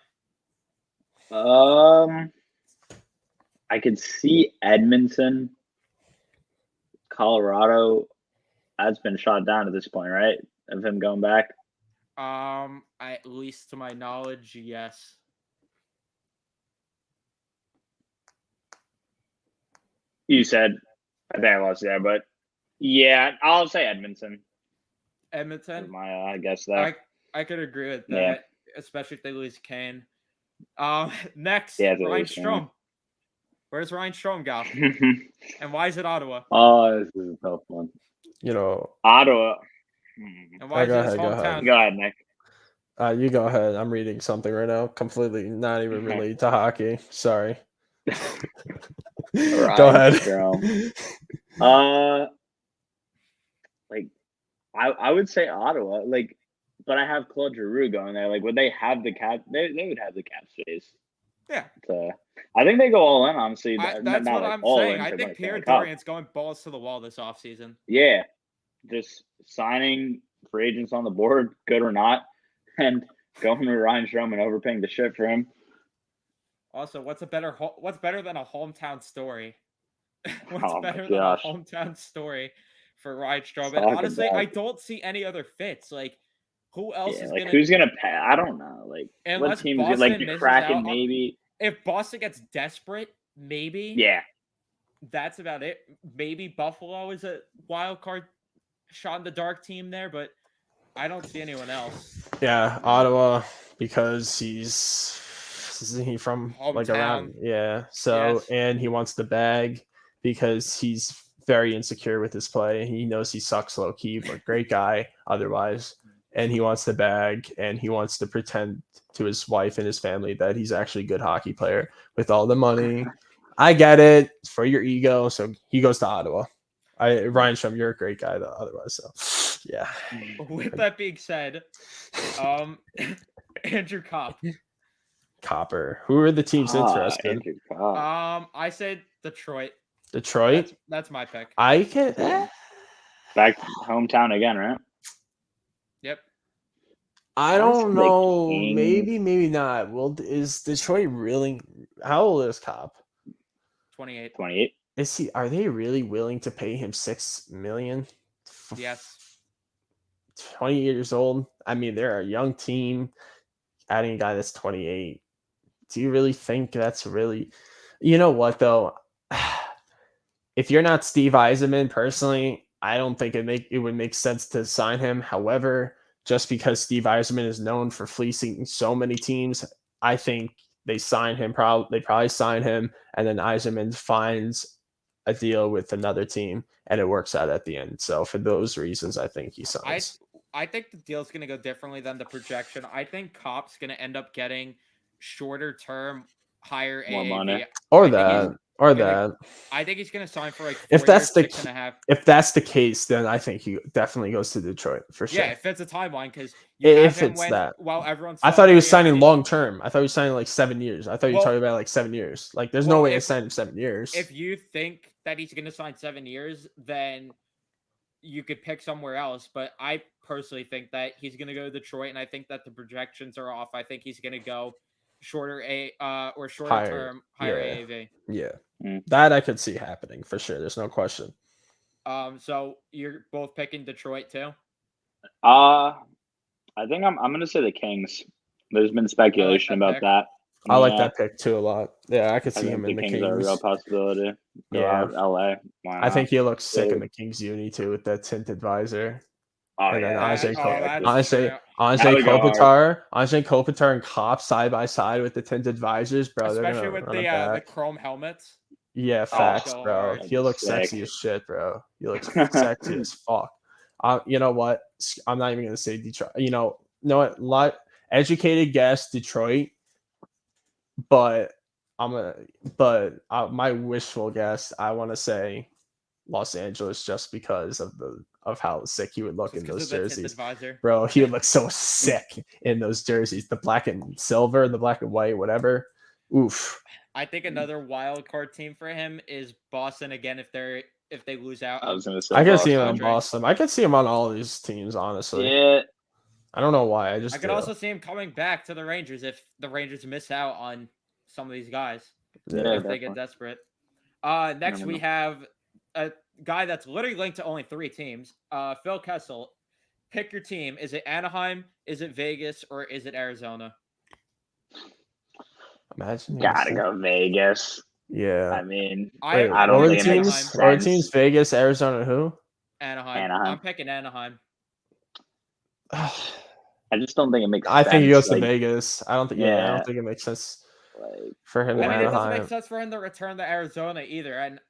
I could see Edmonton, Colorado. That's been shot down at this point, right? Of him going back. At least to my knowledge, yes. You said, I think I lost you there, but yeah, I'll say Edmonton. Edmonton. I guess that. I could agree with that, especially if they lose Kane. Next, Yeah, Ryan Strome. Where's Ryan Strome go? And why is it Ottawa? Oh, this is a tough one. Ottawa. And why is it his hometown? Go ahead, Nick. You go ahead. I'm reading something right now. Completely not even related to hockey. Sorry. Go ahead. I would say Ottawa. But I have Claude Giroux going there. Would they have the cap? They would have the cap space. Yeah. I think they go all in, honestly. That's what I'm saying. I think Pierre Dorian's going balls to the wall this offseason. Yeah. Just signing free agents on the board, good or not, and going to Ryan Strome and overpaying the shit for him. Also, what's better than a hometown story? What's better than gosh. a hometown story for Ryan Strome? And honestly, I don't see any other fits. Who else is gonna? Who's gonna pay? I don't know. What team is the Kraken? Maybe if Boston gets desperate, maybe. Yeah, that's about it. Maybe Buffalo is a wild card shot in the dark team there, but I don't see anyone else. Yeah, Ottawa, because he's from hometown. Around. Yeah. So yes. And he wants the bag because he's very insecure with his play. He knows he sucks low key, but great guy otherwise. And he wants the bag, and he wants to pretend to his wife and his family that he's actually a good hockey player with all the money. I get it. It's for your ego. So he goes to Ottawa. Ryan Strome, you're a great guy though, otherwise. So Yeah. With that being said, Andrew Kopp. Copper. Who are the teams interested? Andrew Cobb. I said Detroit. Detroit. That's my pick. I can. Back hometown again, right? Yep. I Honestly, don't the know. Kings- Maybe not. Well, is Detroit really? How old is Cobb? 28. 28. Is he? Are they really willing to pay him $6 million? Yes. 20 years old. I mean, they're a young team. Adding a guy that's 28. Do you really think that's really? You know what though? If you're not Steve Yzerman personally, I don't think it would make sense to sign him. However, just because Steve Yzerman is known for fleecing so many teams, I think they sign him. They probably sign him, and then Yzerman finds a deal with another team, and it works out at the end. So for those reasons, I think he signs. I think the deal's going to go differently than the projection. I think Kopp's going to end up getting shorter term, higher More AAV. money. Or I think that. Or gonna- that. I think he's going to sign for like 4 If that's years, the 6.5. if that's the case, then I think he definitely goes to Detroit for sure. Yeah, it fits a timeline because If it's that, while everyone's I thought he was still signing free long term. I thought he was signing like 7 years. I thought you were Well- talking about like 7 years. Like, there's no Well, way to if- sign him 7 years. If you think that he's going to sign 7 years, then you could pick somewhere else. But I personally think that he's going to go to Detroit, and I think that the projections are off. I think he's going to go shorter Higher, term, higher yeah. AAV. Yeah, Mm. that I could see happening for sure. There's no question. So you're both picking Detroit too? I think I'm gonna say the Kings. There's been speculation that about pick. that. I like Yeah, that pick too a lot. Yeah, I could I see think him in the Kings are a real Kings. possibility. Go Yeah. out LA. Why I think not? he looks sick in Dude. the Kings uni too with that tinted visor. Oh And then yeah, Andre that's Andre sick. Andre would go hard. Kopitar and Kopp side by side with the tinted visors, bro. They're Especially gonna with run it the back. chrome helmets. Yeah, facts, so bro. hard. He looks Sick. sexy as shit, bro. He looks sexy as fuck. You know what? I'm not even gonna say Detroit. You know what? Educated guess Detroit, but my wishful guess, I want to say Los Angeles, just because of how sick he would look Just in 'cause those of the tinted jerseys, visor. bro. He would look so sick in those jerseys, the black and silver, the black and white, whatever. Oof. I think another wild card team for him is Boston again if they lose out. I was gonna say I can see him Boston. on Boston. I can see him on all these teams, honestly. Yeah, I don't know why. I I could also see him coming back to the Rangers if the Rangers miss out on some of these guys. Yeah, If they get definitely. desperate. Next we have a guy that's literally linked to only 3 teams. Phil Kessel. Pick your team. Is it Anaheim? Is it Vegas? Or is it Arizona? Imagine. gotta go Vegas. Yeah. I mean, Wait, I what don't were think the it makes teams? sense. What were the teams? Vegas, Arizona, who? Anaheim. Anaheim. I'm picking Anaheim. I just don't think it makes I sense. think he goes to like, Vegas. I don't think. Yeah, I Yeah. don't think it makes sense like, for him I to mean, it doesn't Anaheim. make sense for him to return to Arizona either. And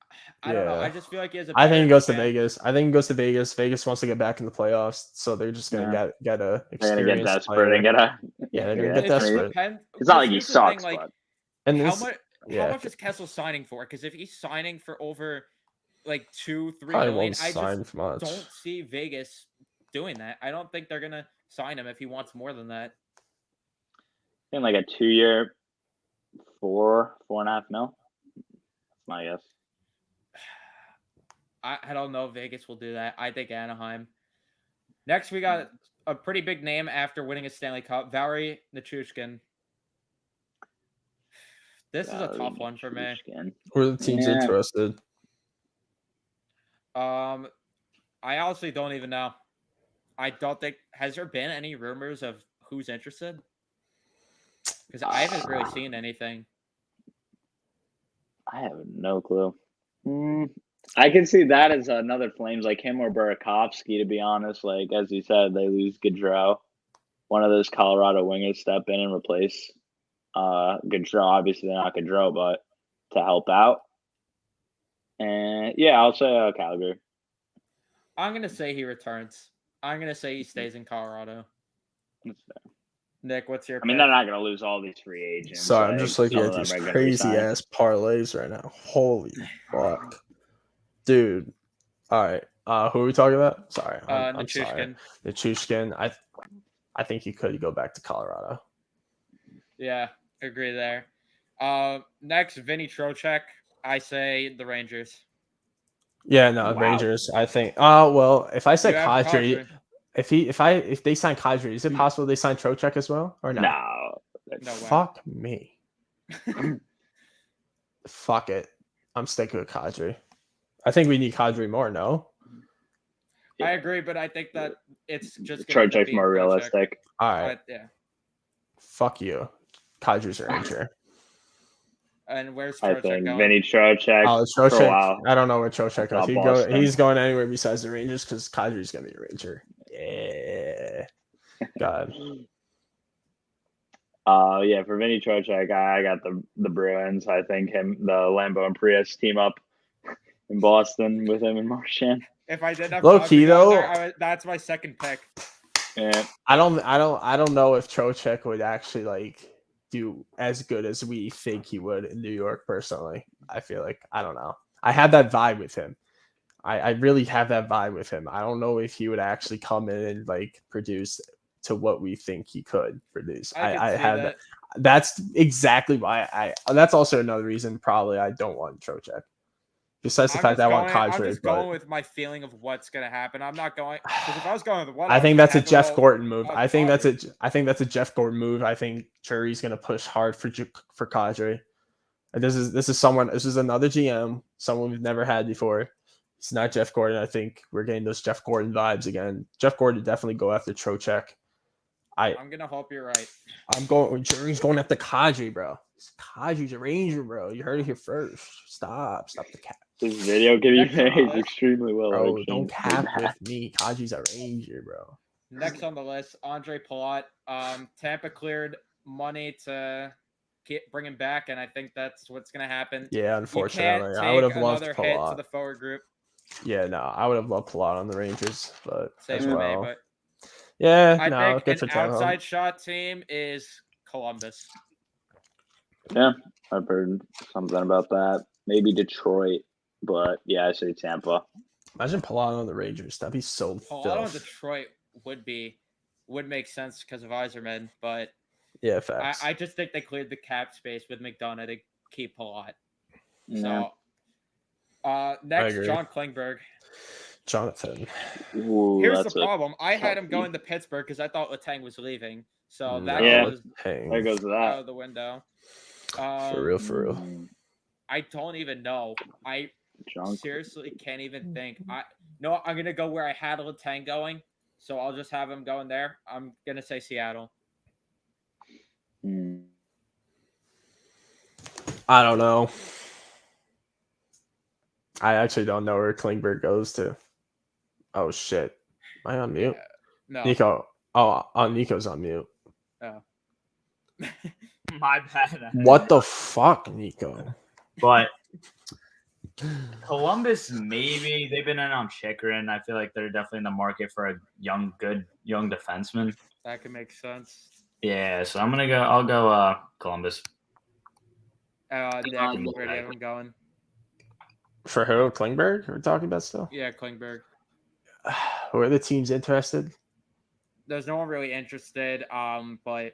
I don't know. Yeah. I just feel like he has a I think better he goes to chance- Vegas. I think he goes to Vegas. Vegas wants to get back in the playoffs, so they're just gonna Yeah. get a they're gonna get experienced desperate player. and get a. Yeah, they're gonna Yeah, get It just desperate. depends. It's not like he Here's the thing, sucks, like, but And how this, much? yeah, How much is Kessel signing for? Because if he's signing for over like 2-3 probably million, won't I sign just for much. don't see Vegas doing that. I don't think they're gonna sign him if he wants more than that. I think like a 2-year, 4.5 mil. That's my guess. I don't know if Vegas will do that. I think Anaheim. Next, we got a pretty big name after winning a Stanley Cup, Valery Nichushkin. This is a tough one for me. Nichushkin. Who are the teams Yeah. interested? I honestly don't even know. I don't think has there been any rumors of who's interested? Because I haven't really seen anything. I have no clue. I can see that as another Flames like him or Burakovsky, to be honest. Like, as you said, they lose Gaudreau. One of those Colorado wingers step in and replace Gaudreau. Obviously, they're not Gaudreau, but to help out. And yeah, I'll say Calgary. I'm gonna say he returns. I'm gonna say he stays in Colorado. That's fair. Nick, what's your? I mean, pick? they're not going to lose all these free agents. Sorry, I'm just looking some at of them these are gonna crazy resign. ass parlays right now. Holy fuck, dude! All right, Who are we talking about? Sorry, I'm sorry. Nichushkin. Nichushkin. I think he could go back to Colorado. Yeah, agree there. Next, Vinny Trocheck. I say the Rangers. Yeah, no, Wow. Rangers. I think. Oh well, if I said You have Kadri, Kadri. if they sign Kadri, is it possible they sign Trocheck as well or not? No. No way. Fuck me. Fuck it. I'm sticking with Kadri. I think we need Kadri more. No. I agree, but I think that it's just going to Trocheck's be more realistic. All right. Yeah. Fuck you. Kadri's a Ranger. And where's I Trocheck think going? Vinny Trocheck. Oh, For a Trocheck. while. I don't know where Trocheck goes. Boston. He's going anywhere besides the Rangers because Kadri's gonna be a Ranger. Yeah. God. Yeah, for Vinny Trocheck, I got the Bruins. I think the Lambo and Prius team up in Boston with him and Marchand. If I did have Low Kadri key, on though, there, that's my second pick. Yeah. I don't know if Trocheck would actually like do as good as we think he would in New York. Personally, I feel like I don't know. I have that vibe with him. I really have that vibe with him. I don't know if he would actually come in and like produce to what we think he could produce. I have that. That's exactly why that's also another reason probably I don't want Trocheck. Besides the fact that I want Kadri. I'm just going with my feeling of what's going to happen. I'm not going because if I was going with what I think that's a Jeff Gordon move. I think that's a Jeff Gordon move. I think Jury's going to push hard for Kadri. This is another GM, someone we've never had before. It's not Jeff Gordon. I think we're getting those Jeff Gordon vibes again. Jeff Gordon definitely go after Trocheck. I'm gonna hope you're right. Jury's going after Kadri, bro. Kadri's a Ranger, bro. You heard it here first. Stop the cap. This video can be made extremely well. Bro, don't cap with me. Kadri's a Ranger, bro. Next on the list, Andre Palat. Tampa cleared money to bring him back, and I think that's what's going to happen. Yeah, unfortunately. I would have loved another Palat. hit to the forward group. Yeah, no, I would have loved Palat on the Rangers, but same as with well. me, but yeah, I think good an outside shot team is Columbus. Yeah, I've heard something about that. Maybe Detroit, but yeah, I say Tampa. Imagine Palat on the Rangers. That'd be so Palat on Detroit would make sense because of Yzerman, but yeah, facts. I just think they cleared the cap space with McDonough to keep Palat. Yeah. So, next, John Klingberg. Jonathan. Ooh, here's the problem. I had him going to Pittsburgh because I thought Letang was leaving. So that goes there goes that out of the window. For real. I don't even know. I seriously can't even think. I'm gonna go where I had Letang going, so I'll just have him going there. I'm gonna say Seattle. I don't know. I actually don't know where Klingberg goes to. Oh shit! Am I on mute? No. Nico. Oh, Nico's on mute. Oh. My bad. What the fuck, Nico? But Columbus, maybe they've been in on Chikrin. I feel like they're definitely in the market for a good young defenseman. That could make sense. Yeah, so I'll go Columbus. Nick, where do you have him going? For who? Klingberg? We're talking about still? Yeah, Klingberg. Who are the teams interested? There's no one really interested. But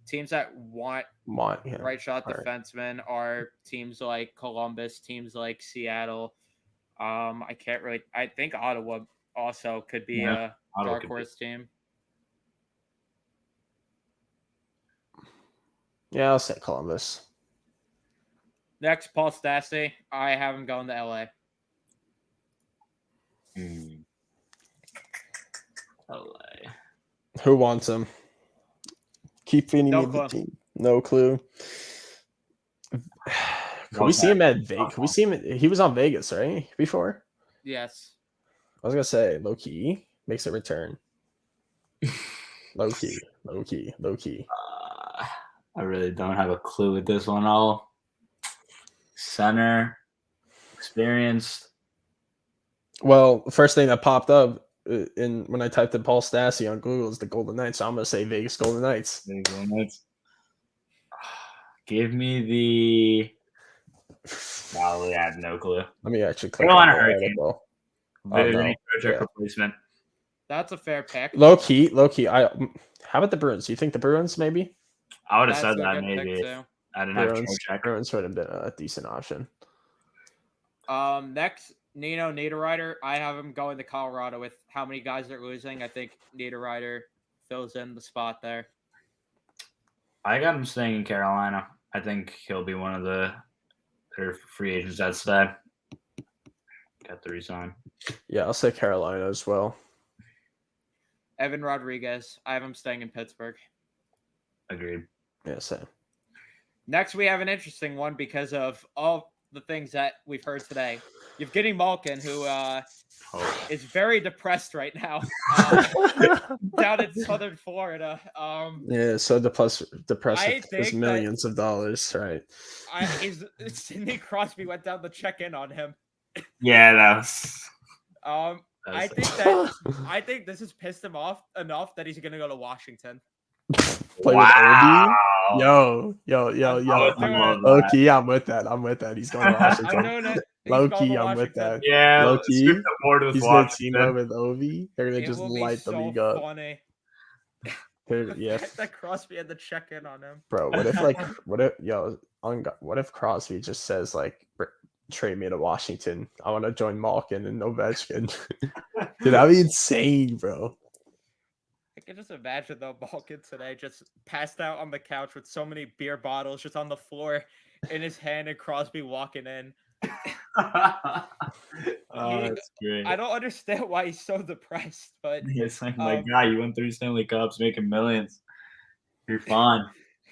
teams that want right shot defensemen are teams like Columbus, teams like Seattle. I think Ottawa also could be a dark horse team. Yeah, I'll say Columbus. Next, Paul Stastny. I have him going to LA. LA. Who wants him? Keep feeding me the team. No clue. Can we see him at Vegas? Can we see him? He was on Vegas, right? Before? Yes. I was going to say, low key makes a return. Low key. I really don't have a clue with this one. All center, experienced. Well, the first thing that popped up when I typed in Paul Stastny on Google is the Golden Knights. So I'm going to say Vegas Golden Knights. Give me the. I have no clue. Let me actually click on the article. Vinny no. Trocheck Yeah. replacement. That's a fair pick. Low key. How about the Bruins? You think the Bruins maybe? I would have That's said a that good pick maybe if too. I didn't have Bruins Trocheck. would have been a decent option. Next, Nino Niederreiter. I have him going to Colorado with how many guys they're losing. I think Niederreiter fills in the spot there. I got him staying in Carolina. I think he'll be one of the better free agents that's stay. Got the resign. Yeah, I'll say Carolina as well. Evan Rodriguez. I have him staying in Pittsburgh. Agreed. Yeah, same. Next, we have an interesting one because of all the things that we've heard today. Evgeny Malkin, who is very depressed right now down in southern Florida. Yeah, so depressed I with think his millions of dollars, right? Sidney Crosby went down to check in on him. Yeah, that was. I think this has pissed him off enough that he's gonna go to Washington. Play Wow. with Ovi. Yo. Low-key, I'm with that. He's going to Washington. I'm doing it. Low-key, I'm with that. Yeah, Low-key, script the board with he's going to Washington. team up with Ovi. They're going to It just will be light the so league up. funny. Yeah. That Crosby had to check in on him. Bro, what if Crosby just says like trade me to Washington? I want to join Malkin and Ovechkin. Dude, that'd be insane, bro. I can just imagine though Malkin today just passed out on the couch with so many beer bottles just on the floor in his hand and Crosby walking in. That's great. I don't understand why he's so depressed, but It's like, my guy, you won 3 Stanley Cups, making millions. You're fine.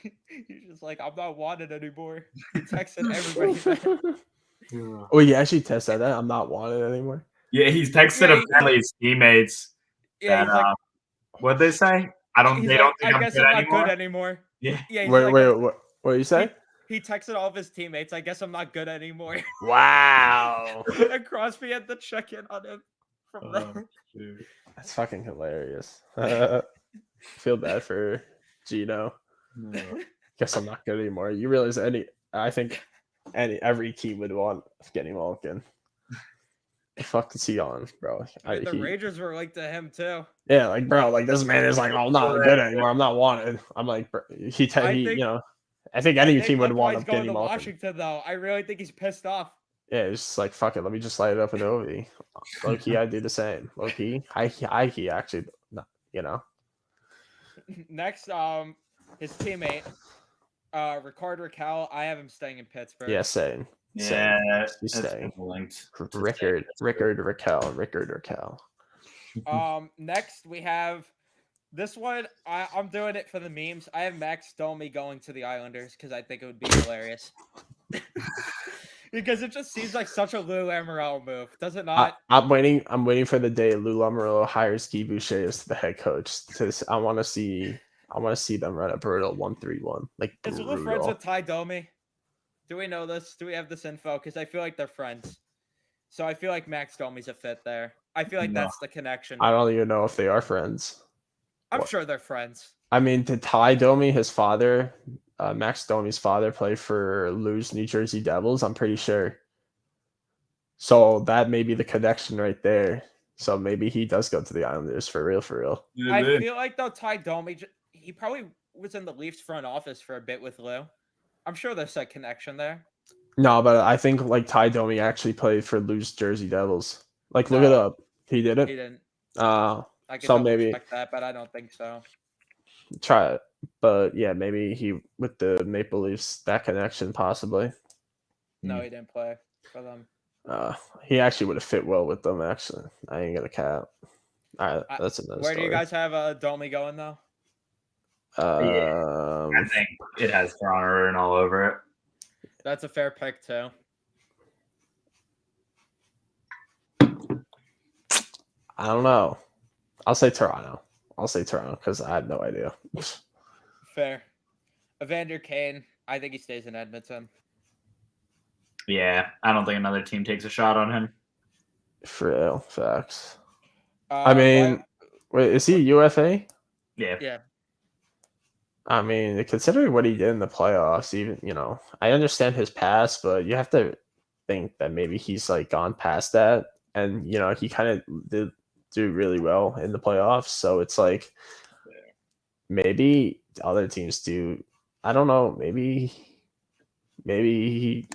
he's just like, I'm not wanted anymore. He texted everybody. Oh, he actually tested that. I'm not wanted anymore. Yeah, he's texted apparently his teammates. Yeah, he's like, what'd they say? They don't think I guess I'm not good anymore. Yeah. Yeah. Wait, what do you say? He texted all of his teammates. I guess I'm not good anymore. Wow. And Crosby had to check in on him from there. Dude. That's fucking hilarious. Feel bad for Gino. No. Guess I'm not good anymore. You realize every team would want getting Malkin. The fuck is he on, bro? The Rangers were like to him too. Yeah, like bro, like this man is like, oh, I'm not good anymore. I'm not wanted. I'm like, bro, I think any team would want him getting to Malkin. Washington though. I really think he's pissed off. Yeah, it's just like fuck it. Let me just light it up with Ovi. Low key, I do the same. Low key, high key, actually, you know. Next, his teammate, Rickard Rakell. I have him staying in Pittsburgh. Yeah, same. Yeah, he's staying. Linked. Rickard Rakell. Next we have this one. I'm doing it for the memes. I have Max Domi going to the Islanders because I think it would be hilarious. Because it just seems like such a Lou Lamoriello move, does it not? I'm waiting for the day Lou Lamoriello hires Guy Boucher as the head coach. I want to see them run a brutal 1-3-1. Like, is Lou friends with Ty Domi? Do we know this? Do we have this info? Because I feel like they're friends. So I feel like Max Domi's a fit there. I feel like that's the connection. I don't even know if they are friends. I'm sure they're friends. I mean, did Ty Domi, his father, Max Domi's father, play for Lou's New Jersey Devils? I'm pretty sure. So that may be the connection right there. So maybe he does go to the Islanders for real. Yeah, I feel like though Ty Domi, he probably was in the Leafs front office for a bit with Lou. I'm sure there's a connection there. No, but I think like Ty Domi actually played for Lou's Jersey Devils. Like, look it up. He didn't. He didn't. I can so maybe check that, but I don't think so. Try it, but yeah, maybe he with the Maple Leafs, that connection possibly. No, he didn't play for them. He actually would have fit well with them. Actually, I ain't gonna cap. All right, that's another Where story. do you guys have Domi going though? I think it has Toronto written all over it. That's a fair pick too. I don't know. I'll say Toronto because I have no idea. Fair. Evander Kane, I think he stays in Edmonton. Yeah, I don't think another team takes a shot on him. For real, facts. I mean, wait, is he a UFA? Yeah. I mean, considering what he did in the playoffs, even, I understand his past, but you have to think that maybe he's like gone past that. and he kind of did do really well in the playoffs. So it's like maybe other teams do. I don't know. Maybe he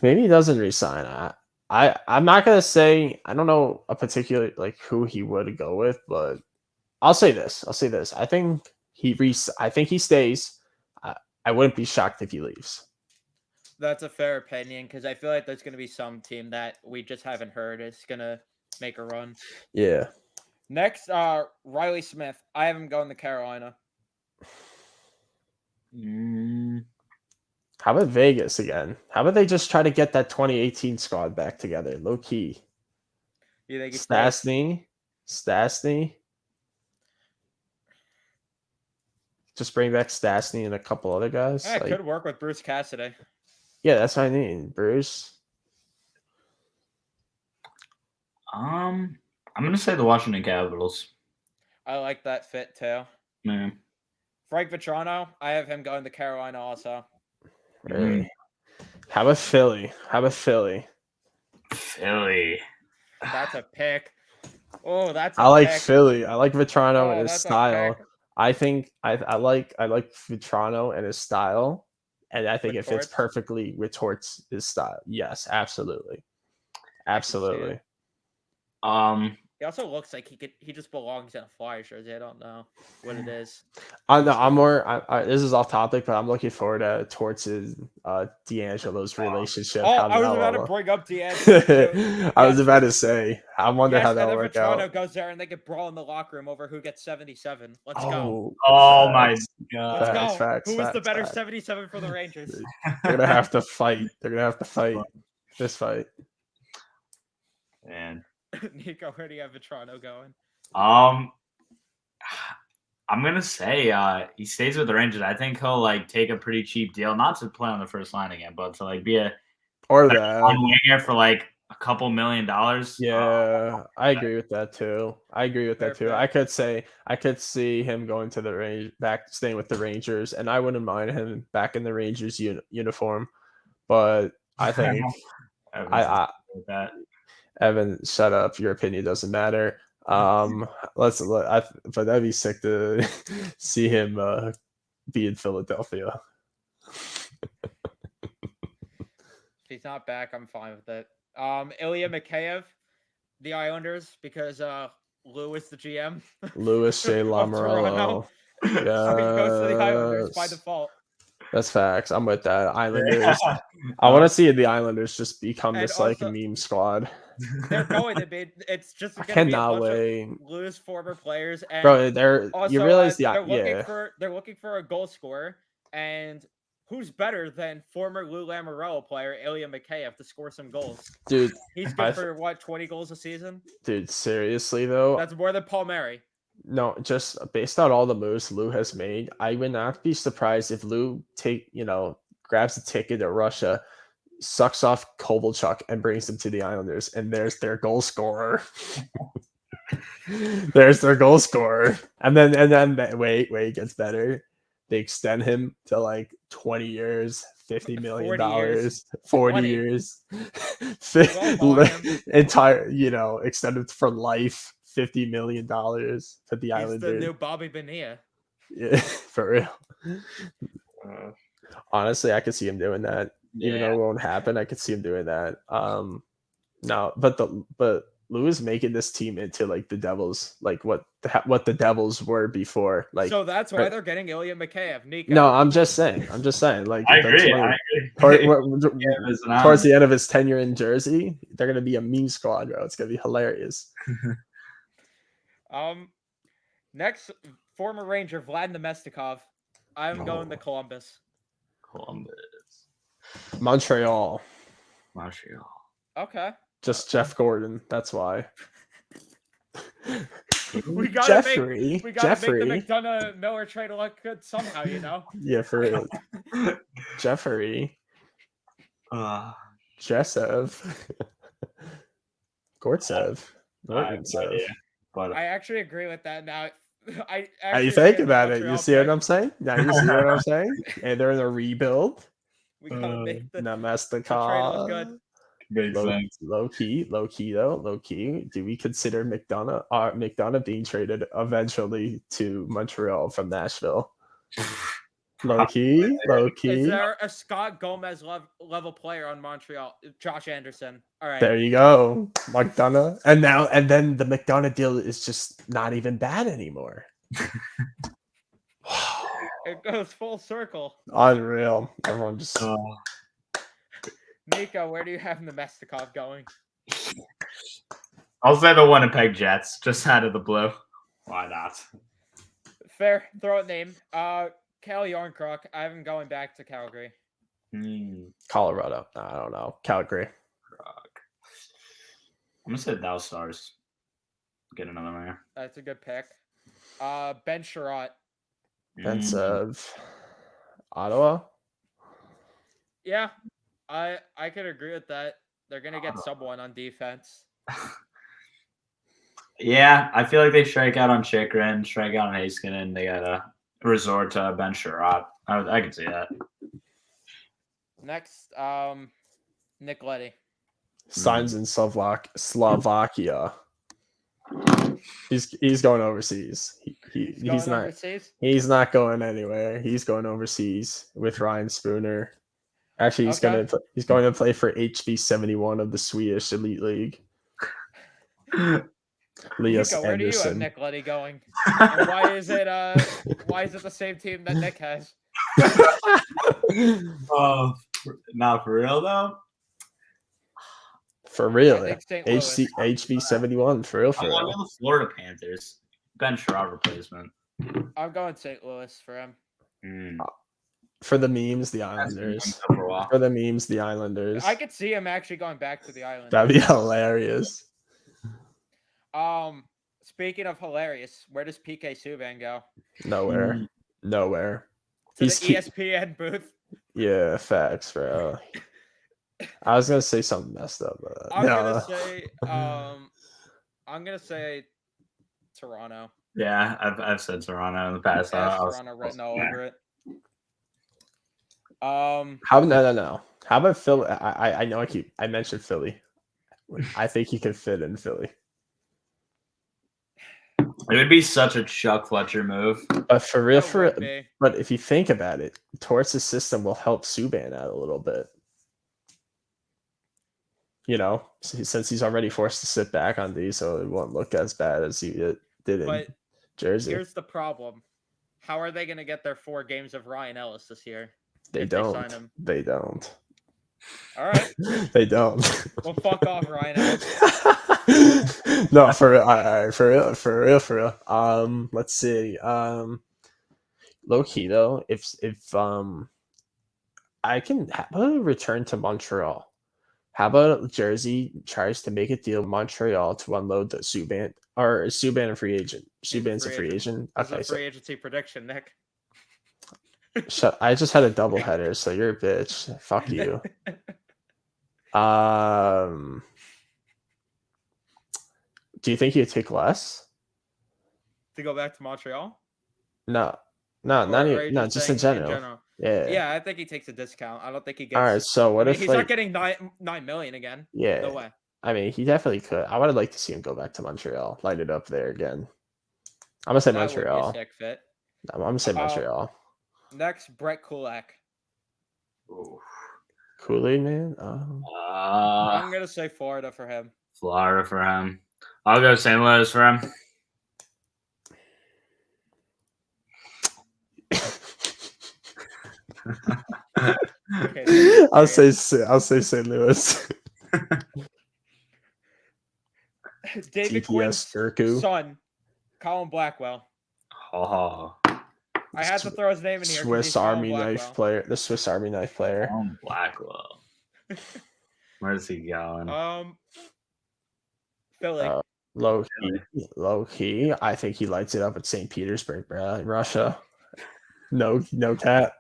doesn't resign. I'm not gonna say I don't know a particular like who he would go with, but I'll say this. I think I think he stays. I wouldn't be shocked if he leaves. That's a fair opinion because I feel like there's gonna be some team that we just haven't heard is gonna make a run. Yeah. Next, Riley Smith. I have him going to Carolina. How about Vegas again? How about they just try to get that 2018 squad back together, low key? You think it's Stastny. Just bring back Stastny and a couple other guys. Yeah, it could work with Bruce Cassidy. Yeah, that's what I mean, Bruce. I'm gonna say the Washington Capitals. I like that fit too. Yeah. Frank Vetrano. I have him going to Carolina also. Really? How about Philly? Philly. That's a pick. Oh, that's. I like Philly. I like Vetrano and his that's a style. pick. I think I like Vetrano and his style, and I think With it fits Torts? perfectly with Torts' his style. Yes, absolutely. it. He also looks like he just belongs in a Flyers jersey. I don't know what it is. I'm more. This is off topic, but I'm looking forward to Torts' D'Angelo's relationship. Oh, I was about to bring up D'Angelo. I was about to say. I wonder how and that'll then work Vetrano out. goes there and they get brawl in the locker room over who gets 77. Let's go. Oh my Let's god. go. Facts, Who is the better facts. 77 for the Rangers? They're gonna have to fight. This fight. Man. Nico, where do you have Vetrano going? I'm gonna say he stays with the Rangers. I think he'll like take a pretty cheap deal, not to play on the first line again, but to like be a winger for like a couple $1 million. Yeah, I agree with that too. I Fair. could see him going to the staying with the Rangers, and I wouldn't mind him back in the Rangers uniform. But I think Evan, shut up. Your opinion doesn't matter. But that'd be sick to see him be in Philadelphia. If he's not back, I'm fine with it. Ilya Mikheyev, the Islanders, because Lou is the GM. Louis J. Lamoriello. So he goes to the Islanders by default. That's facts. I'm with that. Islanders. I want to see the Islanders just become this like meme squad. They're going to be. It's just I going to be a cannot bunch wait. of Lou's former players, and Bro, they're also, you realize they're looking for a goal scorer, and who's better than former Lou Lamoriello player Ilya Mikheyev to score some goals? Dude, he's good for what, 20 goals a season? Dude, seriously though, that's more than Paul Mary. No, just based on all the moves Lou has made, I would not be surprised if Lou grabs a ticket to Russia, sucks off Kovalchuk, and brings them to the Islanders, and there's their goal scorer. There's their goal scorer, and then wait, it gets better. They extend him to like 20 years, $50 million, 40 years, entire, extended for life. $50 million for the Islanders. The new Bobby Bonilla. Yeah, for real. Honestly, I could see him doing that. Even though it won't happen, I could see him doing that. No, but Lou is making this team into like the Devils, like what the Devils were before. Like, so that's why they're getting Ilya Mikheyev. Nico. No, I'm just saying. Like, I agree. Towards the end of his tenure in Jersey, they're gonna be a meme squad, bro. It's gonna be hilarious. Next, former Ranger Vlad Nemestikov. I'm going to Columbus. Montreal. Okay. Just Jeff Gordon. That's why. we gotta make the McDonough Miller trade look good somehow, Yeah, for real. Jeffrey. Jessev. Gortsev. But I actually agree with that now. You think about it? You see what I'm saying? Now you see what I'm saying? And they're in a rebuild. We gotta make the Nemestikov. trade look good. Makes sense. Low key though. Low key. Do we consider McDonough being traded eventually to Montreal from Nashville? Low key. Is there a Scott Gomez level player on Montreal? Josh Anderson. All right. There you go, McDonough. And then the McDonough deal is just not even bad anymore. It goes full circle. Unreal. Everyone just. Nico, where do you have Nemestikov going? I'll say the Winnipeg Jets, just out of the blue. Why not? Fair. Throw a name. Cal Yarncroc. I have him going back to Calgary. Colorado. I don't know. Calgary. I'm gonna say Dallas Stars. Get another man. That's a good pick. Ben Sherratt. That's of Ottawa. Yeah, I could agree with that. They're gonna get someone on defense. Yeah, I feel like they strike out on Chikrin, strike out on Heiskanen. They gotta resort to Ben Sherratt. I can see that. Next, Nick Leddy. Signs in Slovakia. He's going overseas. He's not overseas? He's not going anywhere. He's going overseas with Ryan Spooner. Actually, he's going to play for HV71 of the Swedish Elite League. Elias Nico, where do you have Anderson. Nick Leddy going? And why is it the same team that Nick has? Not for real though. For real, I think St. Louis. HV71 for real. I'm going to the Florida Panthers. Ben Sherratt replacement. I'm going St. Louis for him. For the memes, the Islanders. For the memes, the Islanders. I could see him actually going back to the Islanders. That'd be hilarious. Speaking of hilarious, where does PK Subban go? Nowhere. To the ESPN booth. Yeah, facts, bro. I was gonna say something messed up, but I'm gonna say Toronto. Yeah, I've said Toronto in the past. Toronto written all over it. No. How about Philly? I know I mentioned Philly. I think he could fit in Philly. It would be such a Chuck Fletcher move. But for real, but if you think about it, Torts' system will help Subban out a little bit. You know, since he's already forced to sit back on these, so it won't look as bad as he did in Jersey. Here's the problem. How are they going to get their 4 games of Ryan Ellis this year? They don't. They don't. All right. They don't. Well, fuck off, Ryan Ellis. No, for real. Let's see. Low key though, if I can return to Montreal. How about Jersey tries to make a deal with Montreal to unload the Subban, or is Subban a free agent? Subban's a free agent. Okay, so free agency prediction, Nick. I just had a doubleheader, so you're a bitch. Fuck you. Do you think he'd take less to go back to Montreal? No, just in general. Yeah, I think he takes a discount. I don't think he gets. All right, so what if he's not getting $9 million again? Yeah, no way. I mean, he definitely could. I would like to see him go back to Montreal, light it up there again. I'm gonna say Montreal. Would be a sick fit. I'm gonna say Montreal. Next, Brett Kulak. Kool-Aid man. I'm gonna say Florida for him. Florida for him. I'll go St. Louis for him. Okay, I'll say St. Louis. David Quinn's son, Colin Blackwell. Oh. I had to throw his name in here. Swiss Army knife player. The Swiss Army knife player. Colin Blackwell. Where's he going? Philly. Low key. I think he lights it up at St. Petersburg, bro. Russia. No cap.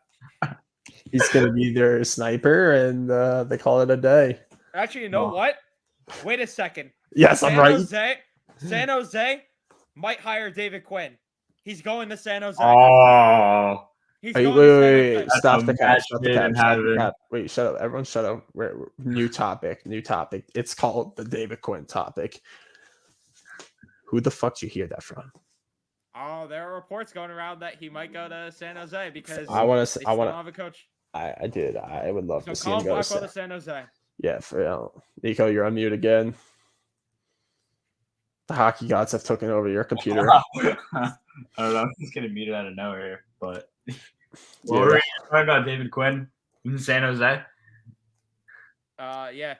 He's gonna be their sniper, and they call it a day. Actually, you know what? Wait a second. Yes, I'm right. San Jose might hire David Quinn. He's going to San Jose. Oh, He's Wait, going wait, to San wait, Jose. wait. Stop the cap. Imagine Stop the it cap. and Stop the having- cap. Wait, shut up. Everyone shut up. New topic. New topic. It's called the David Quinn topic. Who the fuck did you hear that from? Oh, there are reports going around that he might go to San Jose because I want they to. still don't have a coach. I did. I would love So to see him Colin go to Blackwell San. to San Jose. Yeah, for real. Nico, you're on mute again. The hockey gods have taken over your computer. I don't know. I'm just getting muted out of nowhere. But what were Yeah. you talking about, David Quinn in San Jose? Yeah.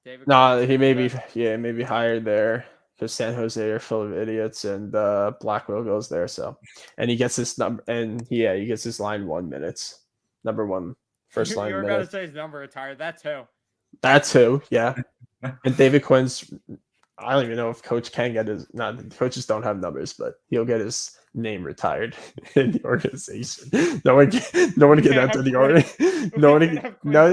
David. No, Quinn, he San may be. Jose. Yeah, maybe hired there because San Jose are full of idiots, and Blackwell goes there. So, and he gets his number, and he gets his line 1 minutes. Number one, first You line were about to minute. say his number retired. That too. That too, yeah. And David Quinn's. I don't even know if Coach can get his. Not coaches don't have numbers, but he'll get his name retired in the organization. No one can enter the organization. No one. No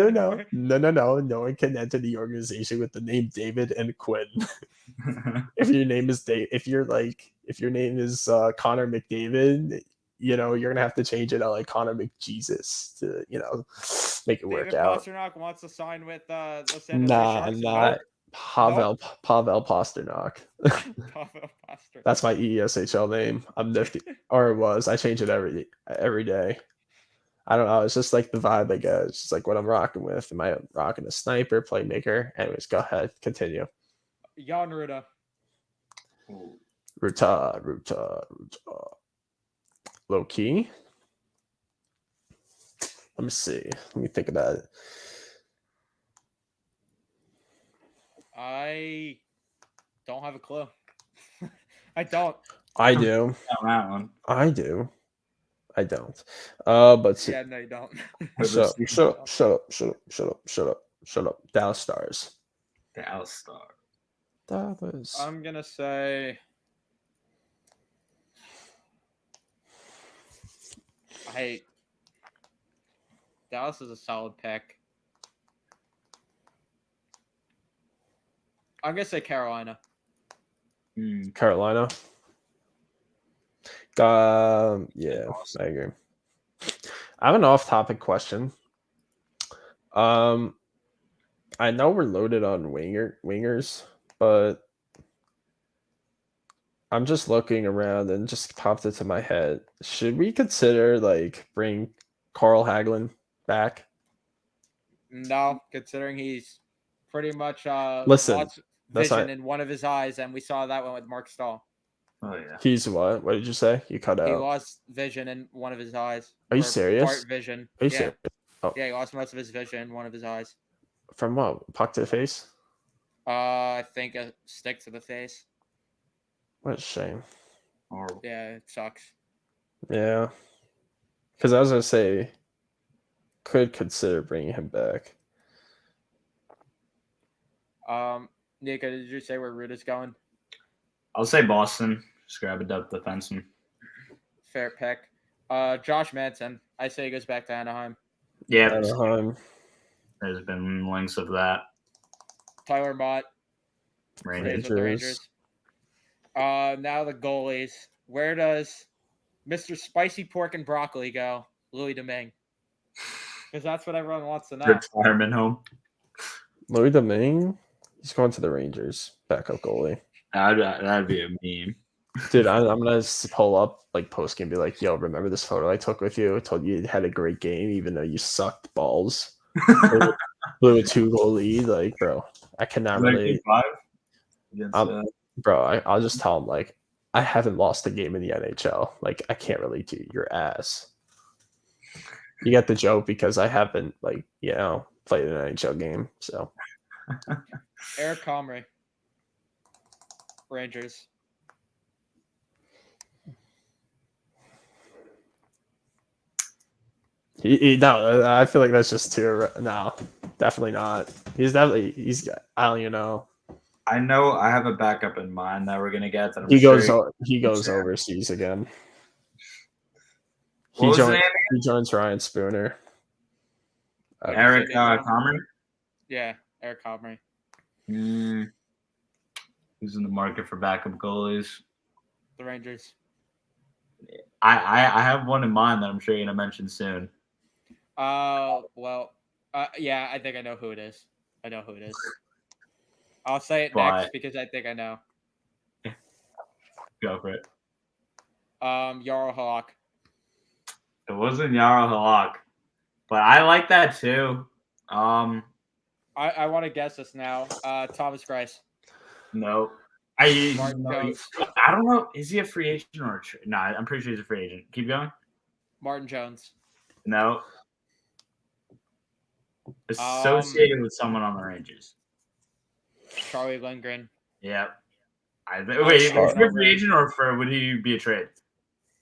one can enter the organization with the name David and Quinn. If your name is if your name is Connor McDavid, you're gonna have to change it to like Connor McJesus to make it work David out. Pastrnak wants to sign with the San Jose Sharks. Not Pavel Pasternak. Pavel Pastrnak. That's my ESHL name. I'm nifty, or it was. I change it every day. I don't know. It's just like the vibe I get. It's just like what I'm rocking with. Am I rocking a sniper, playmaker? Anyways, go ahead, continue. Jan Ruda. Ruta. Low key. Let me see. Let me think about it. I don't have a clue. I don't. I do. That one. I do. I don't. But see. Yeah, no, you don't. Shut up. Dallas Stars. Dallas Star. Dallas. I'm gonna say. Dallas is a solid pick. I'm gonna say Carolina. Carolina. Yeah, I agree. I have an off-topic question. I know we're loaded on wingers, but I'm just looking around and just popped into my head. Should we consider bring Carl Hagelin back? No, considering he's pretty much Listen, lost that's vision not- in one of his eyes, and we saw that one with Mark Stahl. Oh yeah. He's what? What did you say? You cut He out. lost vision in one of his eyes. Are you or serious? Part vision. Are you Yeah. serious? Oh, Yeah, he lost most of his vision in one of his eyes. from what? Puck to the face? I think a stick to the face. What a shame. Horrible. Yeah, it sucks. Yeah. Because I was going to say, could consider bringing him back. Nika, did you say where Ruda's going? I'll say Boston. Just grab a depth defenseman. Fair pick. Josh Manson. I say he goes back to Anaheim. Yeah, Anaheim. there's been links of that. Tyler Mott. Rangers. Stays with the Rangers. Now the goalies. Where does Mr. Spicy Pork and Broccoli go? Louis Domingue. Because that's what everyone wants to know. Retirement home. Louis Domingue? He's going to the Rangers. Backup goalie. That'd be a meme. Dude, I'm going to pull up post game and be like, yo, remember this photo I took with you? I told you had a great game even though you sucked balls. Blew a 2-goal lead. Bro, I cannot relate. Bro, I'll just tell him, I haven't lost a game in the NHL. I can't relate to your ass. You get the joke because I haven't, played an NHL game. So, Eric Comrie. Rangers. No, I feel like that's just too. No, definitely not. I don't even know. I know I have a backup in mind that we're gonna get. That I'm He sure goes overseas again. What was his name? He joins Ryan Spooner. Eric Comrie. Yeah, Eric Comrie. Who's in the market for backup goalies? The Rangers. I have one in mind that I'm sure you're gonna mention soon. Well, yeah, I think I know who it is. I know who it is. I'll say it But- next because I think I know. Go for it. Jarl Halak. It wasn't Yarrow Halak, but I like that too. I want to guess this now. Thomas Grice. No. Martin Jones. I don't know. Is he a free agent or a trade? No, I'm pretty sure he's a free agent. Keep going. Martin Jones. No. Associated with someone on the Rangers. Charlie Lindgren. Yeah. Wait, is he Charlie a free agent or would he be a trade?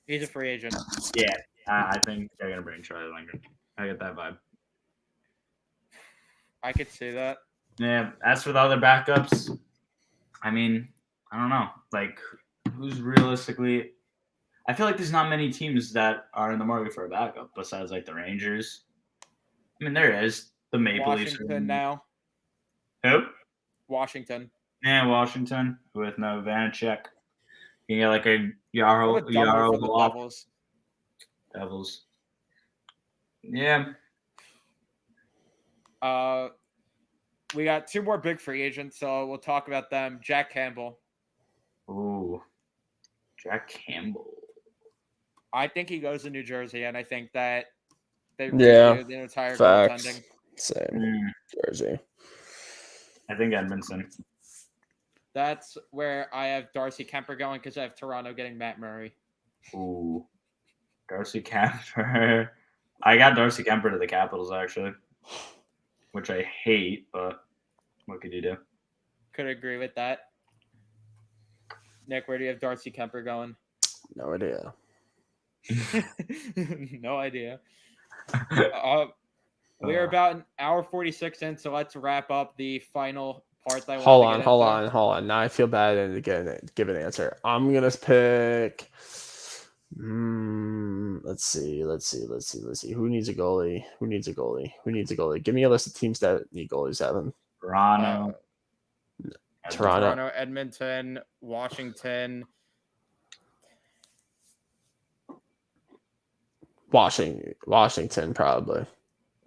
He's a free agent. Yeah. I think they're gonna bring Charlie Lindgren. I get that vibe. I could see that. Yeah. As for the other backups, I mean, I don't know. Like, who's realistically? I feel like there's not many teams that are in the market for a backup besides like the Rangers. I mean, there is the Maple Leafs. Washington now. Who? Washington. Yeah, Washington with no Vanacek. You get like a Yarrow What a dumb move for the Halak. Devils. Devils. Yeah. We got two more big free agents, so we'll talk about them. Jack Campbell. Ooh. Jack Campbell. I think he goes to New Jersey, and I think that they Yeah, redo the entire facts. goaltending. Same. Jersey. I think Edmondson. That's where I have Darcy Kemper going because I have Toronto getting Matt Murray. Ooh. Darcy Kemper. I got Darcy Kemper to the Capitals, actually, which I hate, but what could you do? Could agree with that. Nick, where do you have Darcy Kemper going? No idea. No idea. We're about an hour 46 in, so let's wrap up the final part that I Hold want on, to get hold into. on. Now I feel bad and give an answer. I'm gonna pick. Let's see. Who needs a goalie? Who needs a goalie? Give me a list of teams that need goalies, Evan. Toronto. Toronto. Edmonton, Washington. Washington, probably.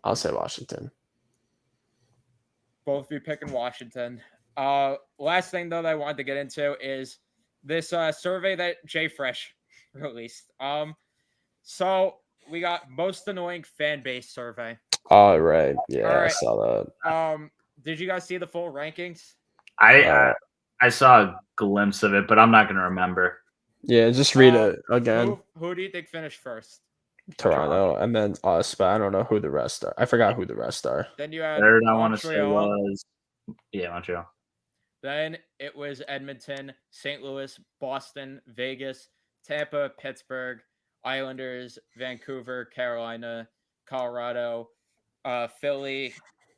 I'll say Washington. Both be picking Washington. Last thing though that I wanted to get into is this survey that Jay Fresh released. So we got most annoying fan base survey. All right. Yeah, All right. I saw that. Did you guys see the full rankings? I saw a glimpse of it, but I'm not gonna remember. Yeah, just read it again. Who do you think finished first? Toronto, and then us, but I don't know who the rest are. I forgot who the rest are. Then you had Third, I want to say Montreal. was Montreal. Then it was Edmonton, St. Louis, Boston, Vegas, Tampa, Pittsburgh, Islanders, Vancouver, Carolina, Colorado, Philly,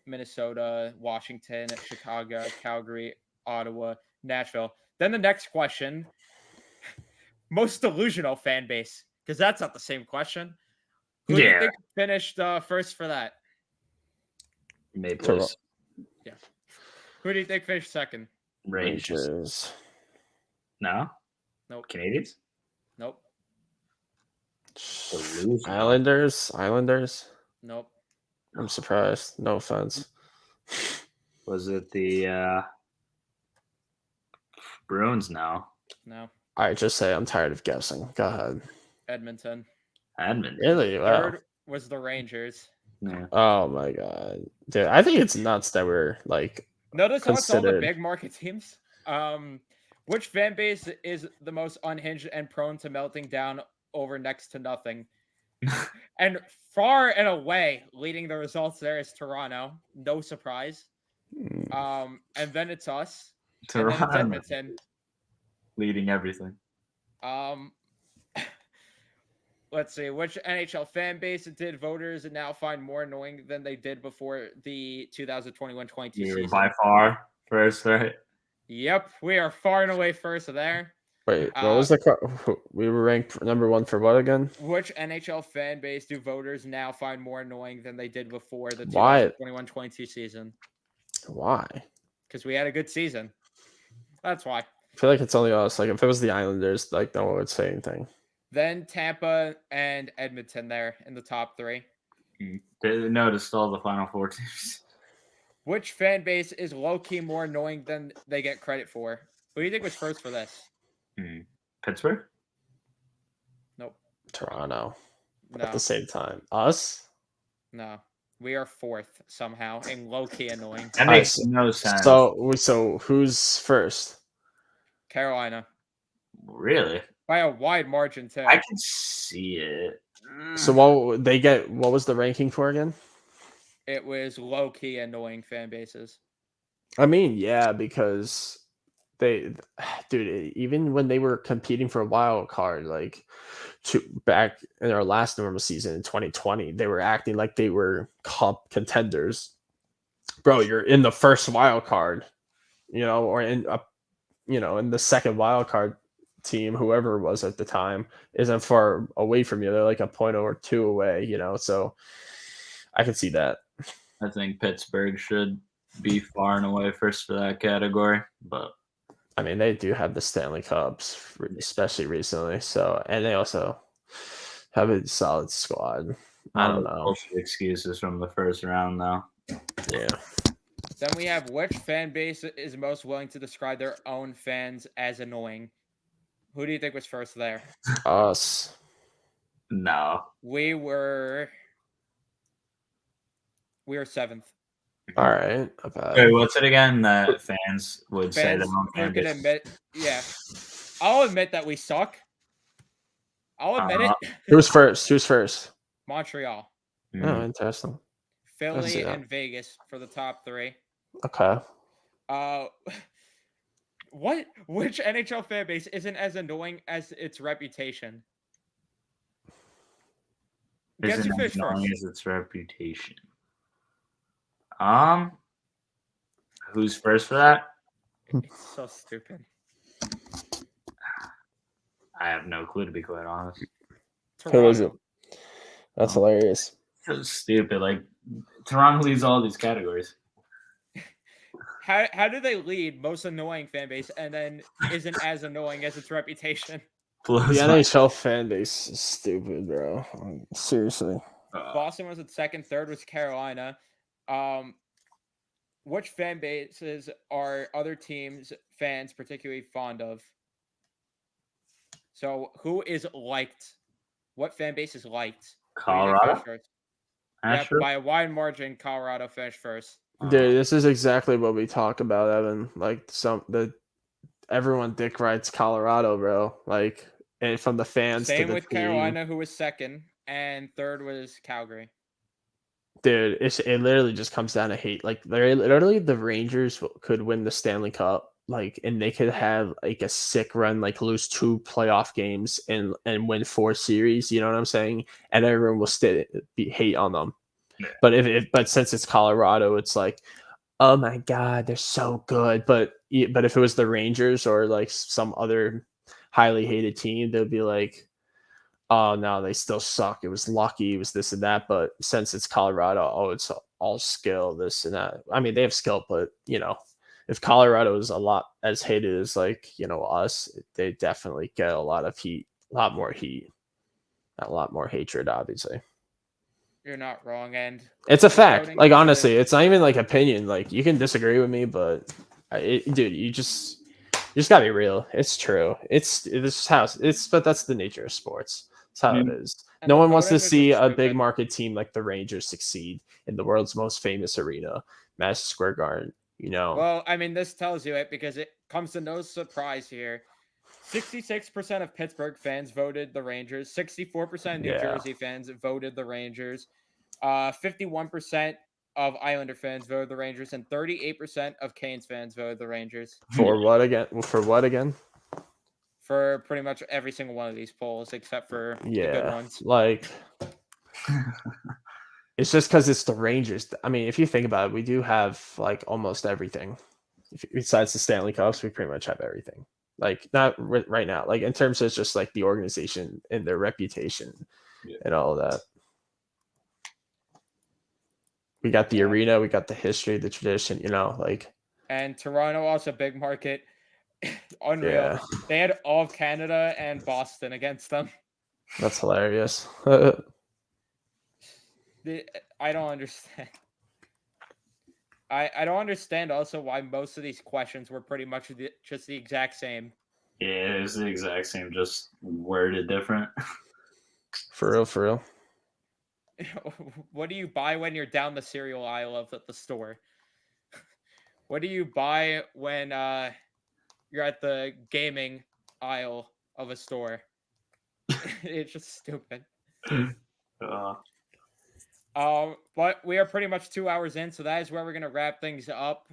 Minnesota, Washington, Chicago, Calgary, Ottawa, Nashville. Then the next question, most delusional fan base, because that's not the same question. Who do you think finished first for that? Maple Leafs. Yeah. Who do you think finished second? Rangers. No? Nope. Canadians? Nope. Islanders. Nope. I'm surprised. No offense. Was it the Bruins now? No. All right, just say I'm tired of guessing. Go ahead. Edmonton. Really? Wow. Third was the Rangers. Yeah. Oh my god, dude! I think it's nuts that we're like. Notice how it's all the considered. big market teams. Which fan base is the most unhinged and prone to melting down over next to nothing? And far and away, leading the results there is Toronto. No surprise. And then it's us. And then it's Edmonton. Leading everything. Let's see. Which NHL fan base did voters now find more annoying than they did before the 2021-22 season? By far first, right? Yep, we are far and away first there. Wait, what was we were ranked number one for what again? Which NHL fan base do voters now find more annoying than they did before the Why? 2021-22 season? Why? Because we had a good season. That's why. I feel like it's only us. Like if it was the Islanders, like no one would say anything. Then Tampa and Edmonton there in the top 3. They noticed all the Final Four teams. Which fan base is low-key more annoying than they get credit for? Who do you think was first for this? Pittsburgh? Nope. Toronto. At No. the same time, us. No. We are 4th somehow and low-key annoying. That makes no sense. So who's first? Carolina. Really? By a wide margin, too. I can see it. So what was the ranking for again? It was low-key annoying fan bases. I mean, yeah, because dude, even when they were competing for a wild card, like back in our last normal season in 2020, they were acting like they were cup contenders. Bro, you're in the first wild card, or in the second wild card team, whoever it was at the time, isn't far away from you. They're like a point or 2 away, so I can see that. I think Pittsburgh should be far and away first for that category, but I mean, they do have the Stanley Cups, especially recently. So, and they also have a solid squad. I don't know. Bullshit excuses from the first round, though. Yeah. Then we have which fan base is most willing to describe their own fans as annoying? Who do you think was first there? Us. No. We were 7th. All right. Wait, what's it again that fans would say their own fan Can base? admit, yeah. I'll admit that we suck. I'll admit it. Who's first? Montreal, Oh, interesting. Philly, and Vegas for the top 3. Okay. Which NHL fan base isn't as annoying as its reputation? Guess who finished first? As its reputation. Who's first for that? It's so stupid. I have no clue, to be quite honest. Who is it? That's hilarious. So stupid. Like, Toronto leads all these categories. How do they lead most annoying fan base and then isn't as annoying as its reputation? The NHL fan base is stupid, bro. Seriously. Boston was at second. Third was Carolina. Which fan bases are other teams' fans particularly fond of? So who is liked? What fan base is liked? Colorado? Yeah, by a wide margin, Colorado finished first. Dude, this is exactly what we talk about, Evan. Like everyone dick rides Colorado, bro. Like, and from the fans. Same to the with team. Carolina, who was second, and third was Calgary. Dude, it literally just comes down to hate. Like, literally, the Rangers could win the Stanley Cup, like, and they could have like a sick run, like lose 2 playoff games and win 4 series. You know what I'm saying? And everyone will still hate on them. Yeah. But since it's Colorado, it's like, oh my god, they're so good. But if it was the Rangers or like some other highly hated team, they'd be like, oh no, they still suck. It was lucky. It was this and that. But since it's Colorado, oh, it's all skill, this and that. I mean, they have skill, but if Colorado is a lot as hated as like us, they definitely get a lot of heat, a lot more hatred, obviously. You're not wrong, and it's a fact. Like, honestly, it's not even like opinion. Like, you can disagree with me, but dude, you just gotta be real. It's true. But that's the nature of sports. That's how it is. And no one wants to see a big market team like the Rangers succeed in the world's most famous arena, Madison Square Garden. Well, I mean, this tells you it because it comes to no surprise here. 66% of Pittsburgh fans voted the Rangers. 64% of New Jersey fans voted the Rangers. 51% of Islander fans voted the Rangers, and 38% of Canes fans voted the Rangers. For what again? For pretty much every single one of these polls, except for the good ones. Like, it's just because it's the Rangers. I mean, if you think about it, we do have like almost everything. Besides the Stanley Cups, we pretty much have everything. Like, not right now. Like, in terms of just like the organization and their reputation and all of that. We got the arena, we got the history, the tradition, like. And Toronto, also big market. Unreal. Yeah. They had all of Canada and Boston against them. That's hilarious. I don't understand. I don't understand also why most of these questions were pretty much just the exact same. Yeah, it's the exact same, just worded different. For real, for real. What do you buy when you're down the cereal aisle of the store? What do you buy when you're at the gaming aisle of a store? It's just stupid. But we are pretty much 2 hours in, so that is where we're gonna wrap things up.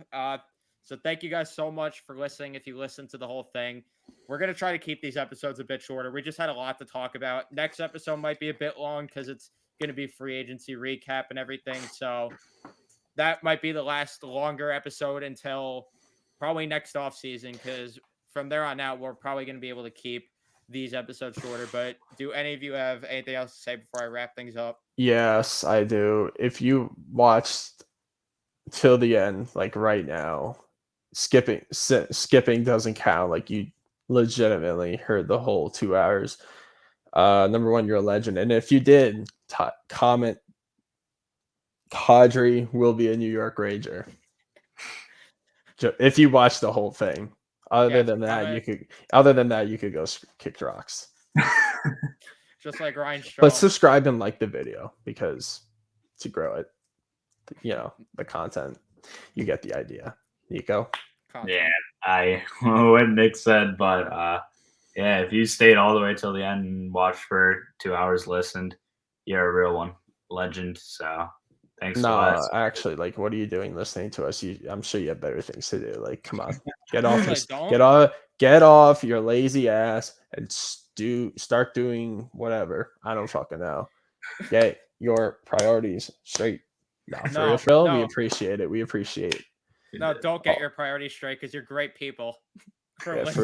So thank you guys so much for listening. If you listened to the whole thing, we're gonna try to keep these episodes a bit shorter. We just had a lot to talk about. Next episode might be a bit long because it's gonna be free agency recap and everything. So that might be the last longer episode until probably next off season, because from there on out, we're probably gonna be able to keep these episodes shorter. But do any of you have anything else to say before I wrap things up? Yes, I do. If you watched till the end, like right now, skipping doesn't count. Like you legitimately heard the whole 2 hours. Number one, you're a legend. And if you did, comment Kadri will be a New York Ranger. If you watch the whole thing. Other than that, you could go kick rocks. Just like Ryan Strome. But subscribe and like the video because to grow it, the content, you get the idea. Nico? Yeah, I what Nick said, but yeah, if you stayed all the way till the end and watched for 2 hours, listened, you're a real one, legend. So thanks for that. Actually, like, what are you doing listening to us? I'm sure you have better things to do. Like, come on, get off your lazy ass and start doing whatever. I don't fucking know. Get your priorities straight. No, for real, we appreciate it. We appreciate it. No, don't get your priorities straight because you're great people. For real. Get us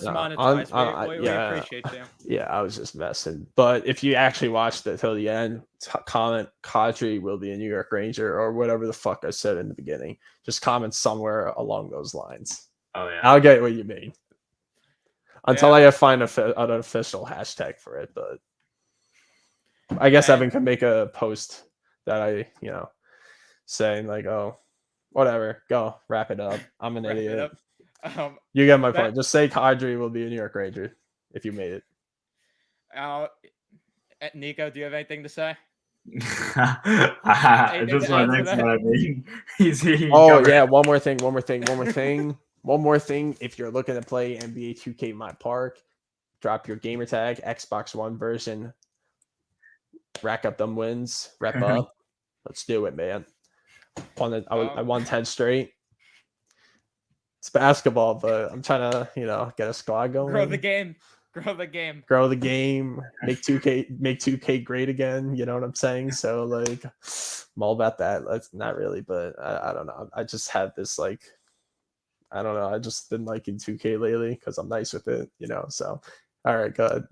monetized. We appreciate you. Yeah, I was just messing. But if you actually watched it till the end, comment Kadri will be a New York Ranger or whatever the fuck I said in the beginning. Just comment somewhere along those lines. Oh yeah, I'll get what you mean. Until I find an official hashtag for it, but I guess Evan could make a post that I, saying like, oh, whatever, go wrap it up. I'm an idiot. You get my point. Just say Kadri will be a New York Ranger if you made it. Nico, do you have anything to say? I just want to know what I mean. Yeah, one more thing. If you're looking to play NBA 2K My Park, drop your gamer tag, Xbox One version, rack up them wins, rep up. Let's do it, man. I won 10 straight. It's basketball, but I'm trying to, get a squad going. Grow the game. Make 2K great again. You know what I'm saying? So like, I'm all about that. That's not really, but I don't know. I just had this I don't know. I just been liking 2K lately because I'm nice with it. So. All right, go ahead.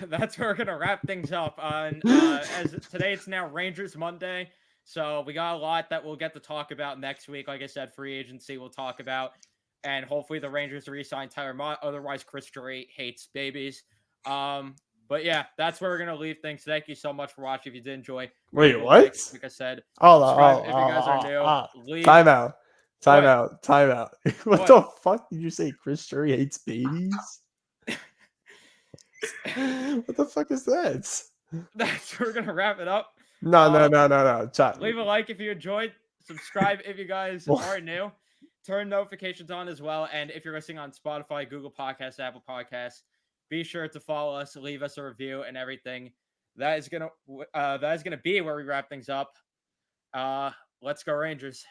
That's where we're gonna wrap things up. As today, it's now Rangers Monday. So we got a lot that we'll get to talk about next week. Like I said, free agency we'll talk about. And hopefully the Rangers re-sign Tyler Mott. Otherwise, Chris Drury hates babies. But yeah, that's where we're going to leave things. Thank you so much for watching. If you did enjoy. Wait, what? Like I said, subscribe if you guys are new. Time out. What the fuck did you say? Chris Drury hates babies? What the fuck is that? That's where we're going to wrap it up. No. Chat. Leave a like if you enjoyed. Subscribe if you guys are new. Turn notifications on as well. And if you're listening on Spotify, Google Podcasts, Apple Podcasts, be sure to follow us, leave us a review and everything. That is gonna be where we wrap things up. Let's go Rangers.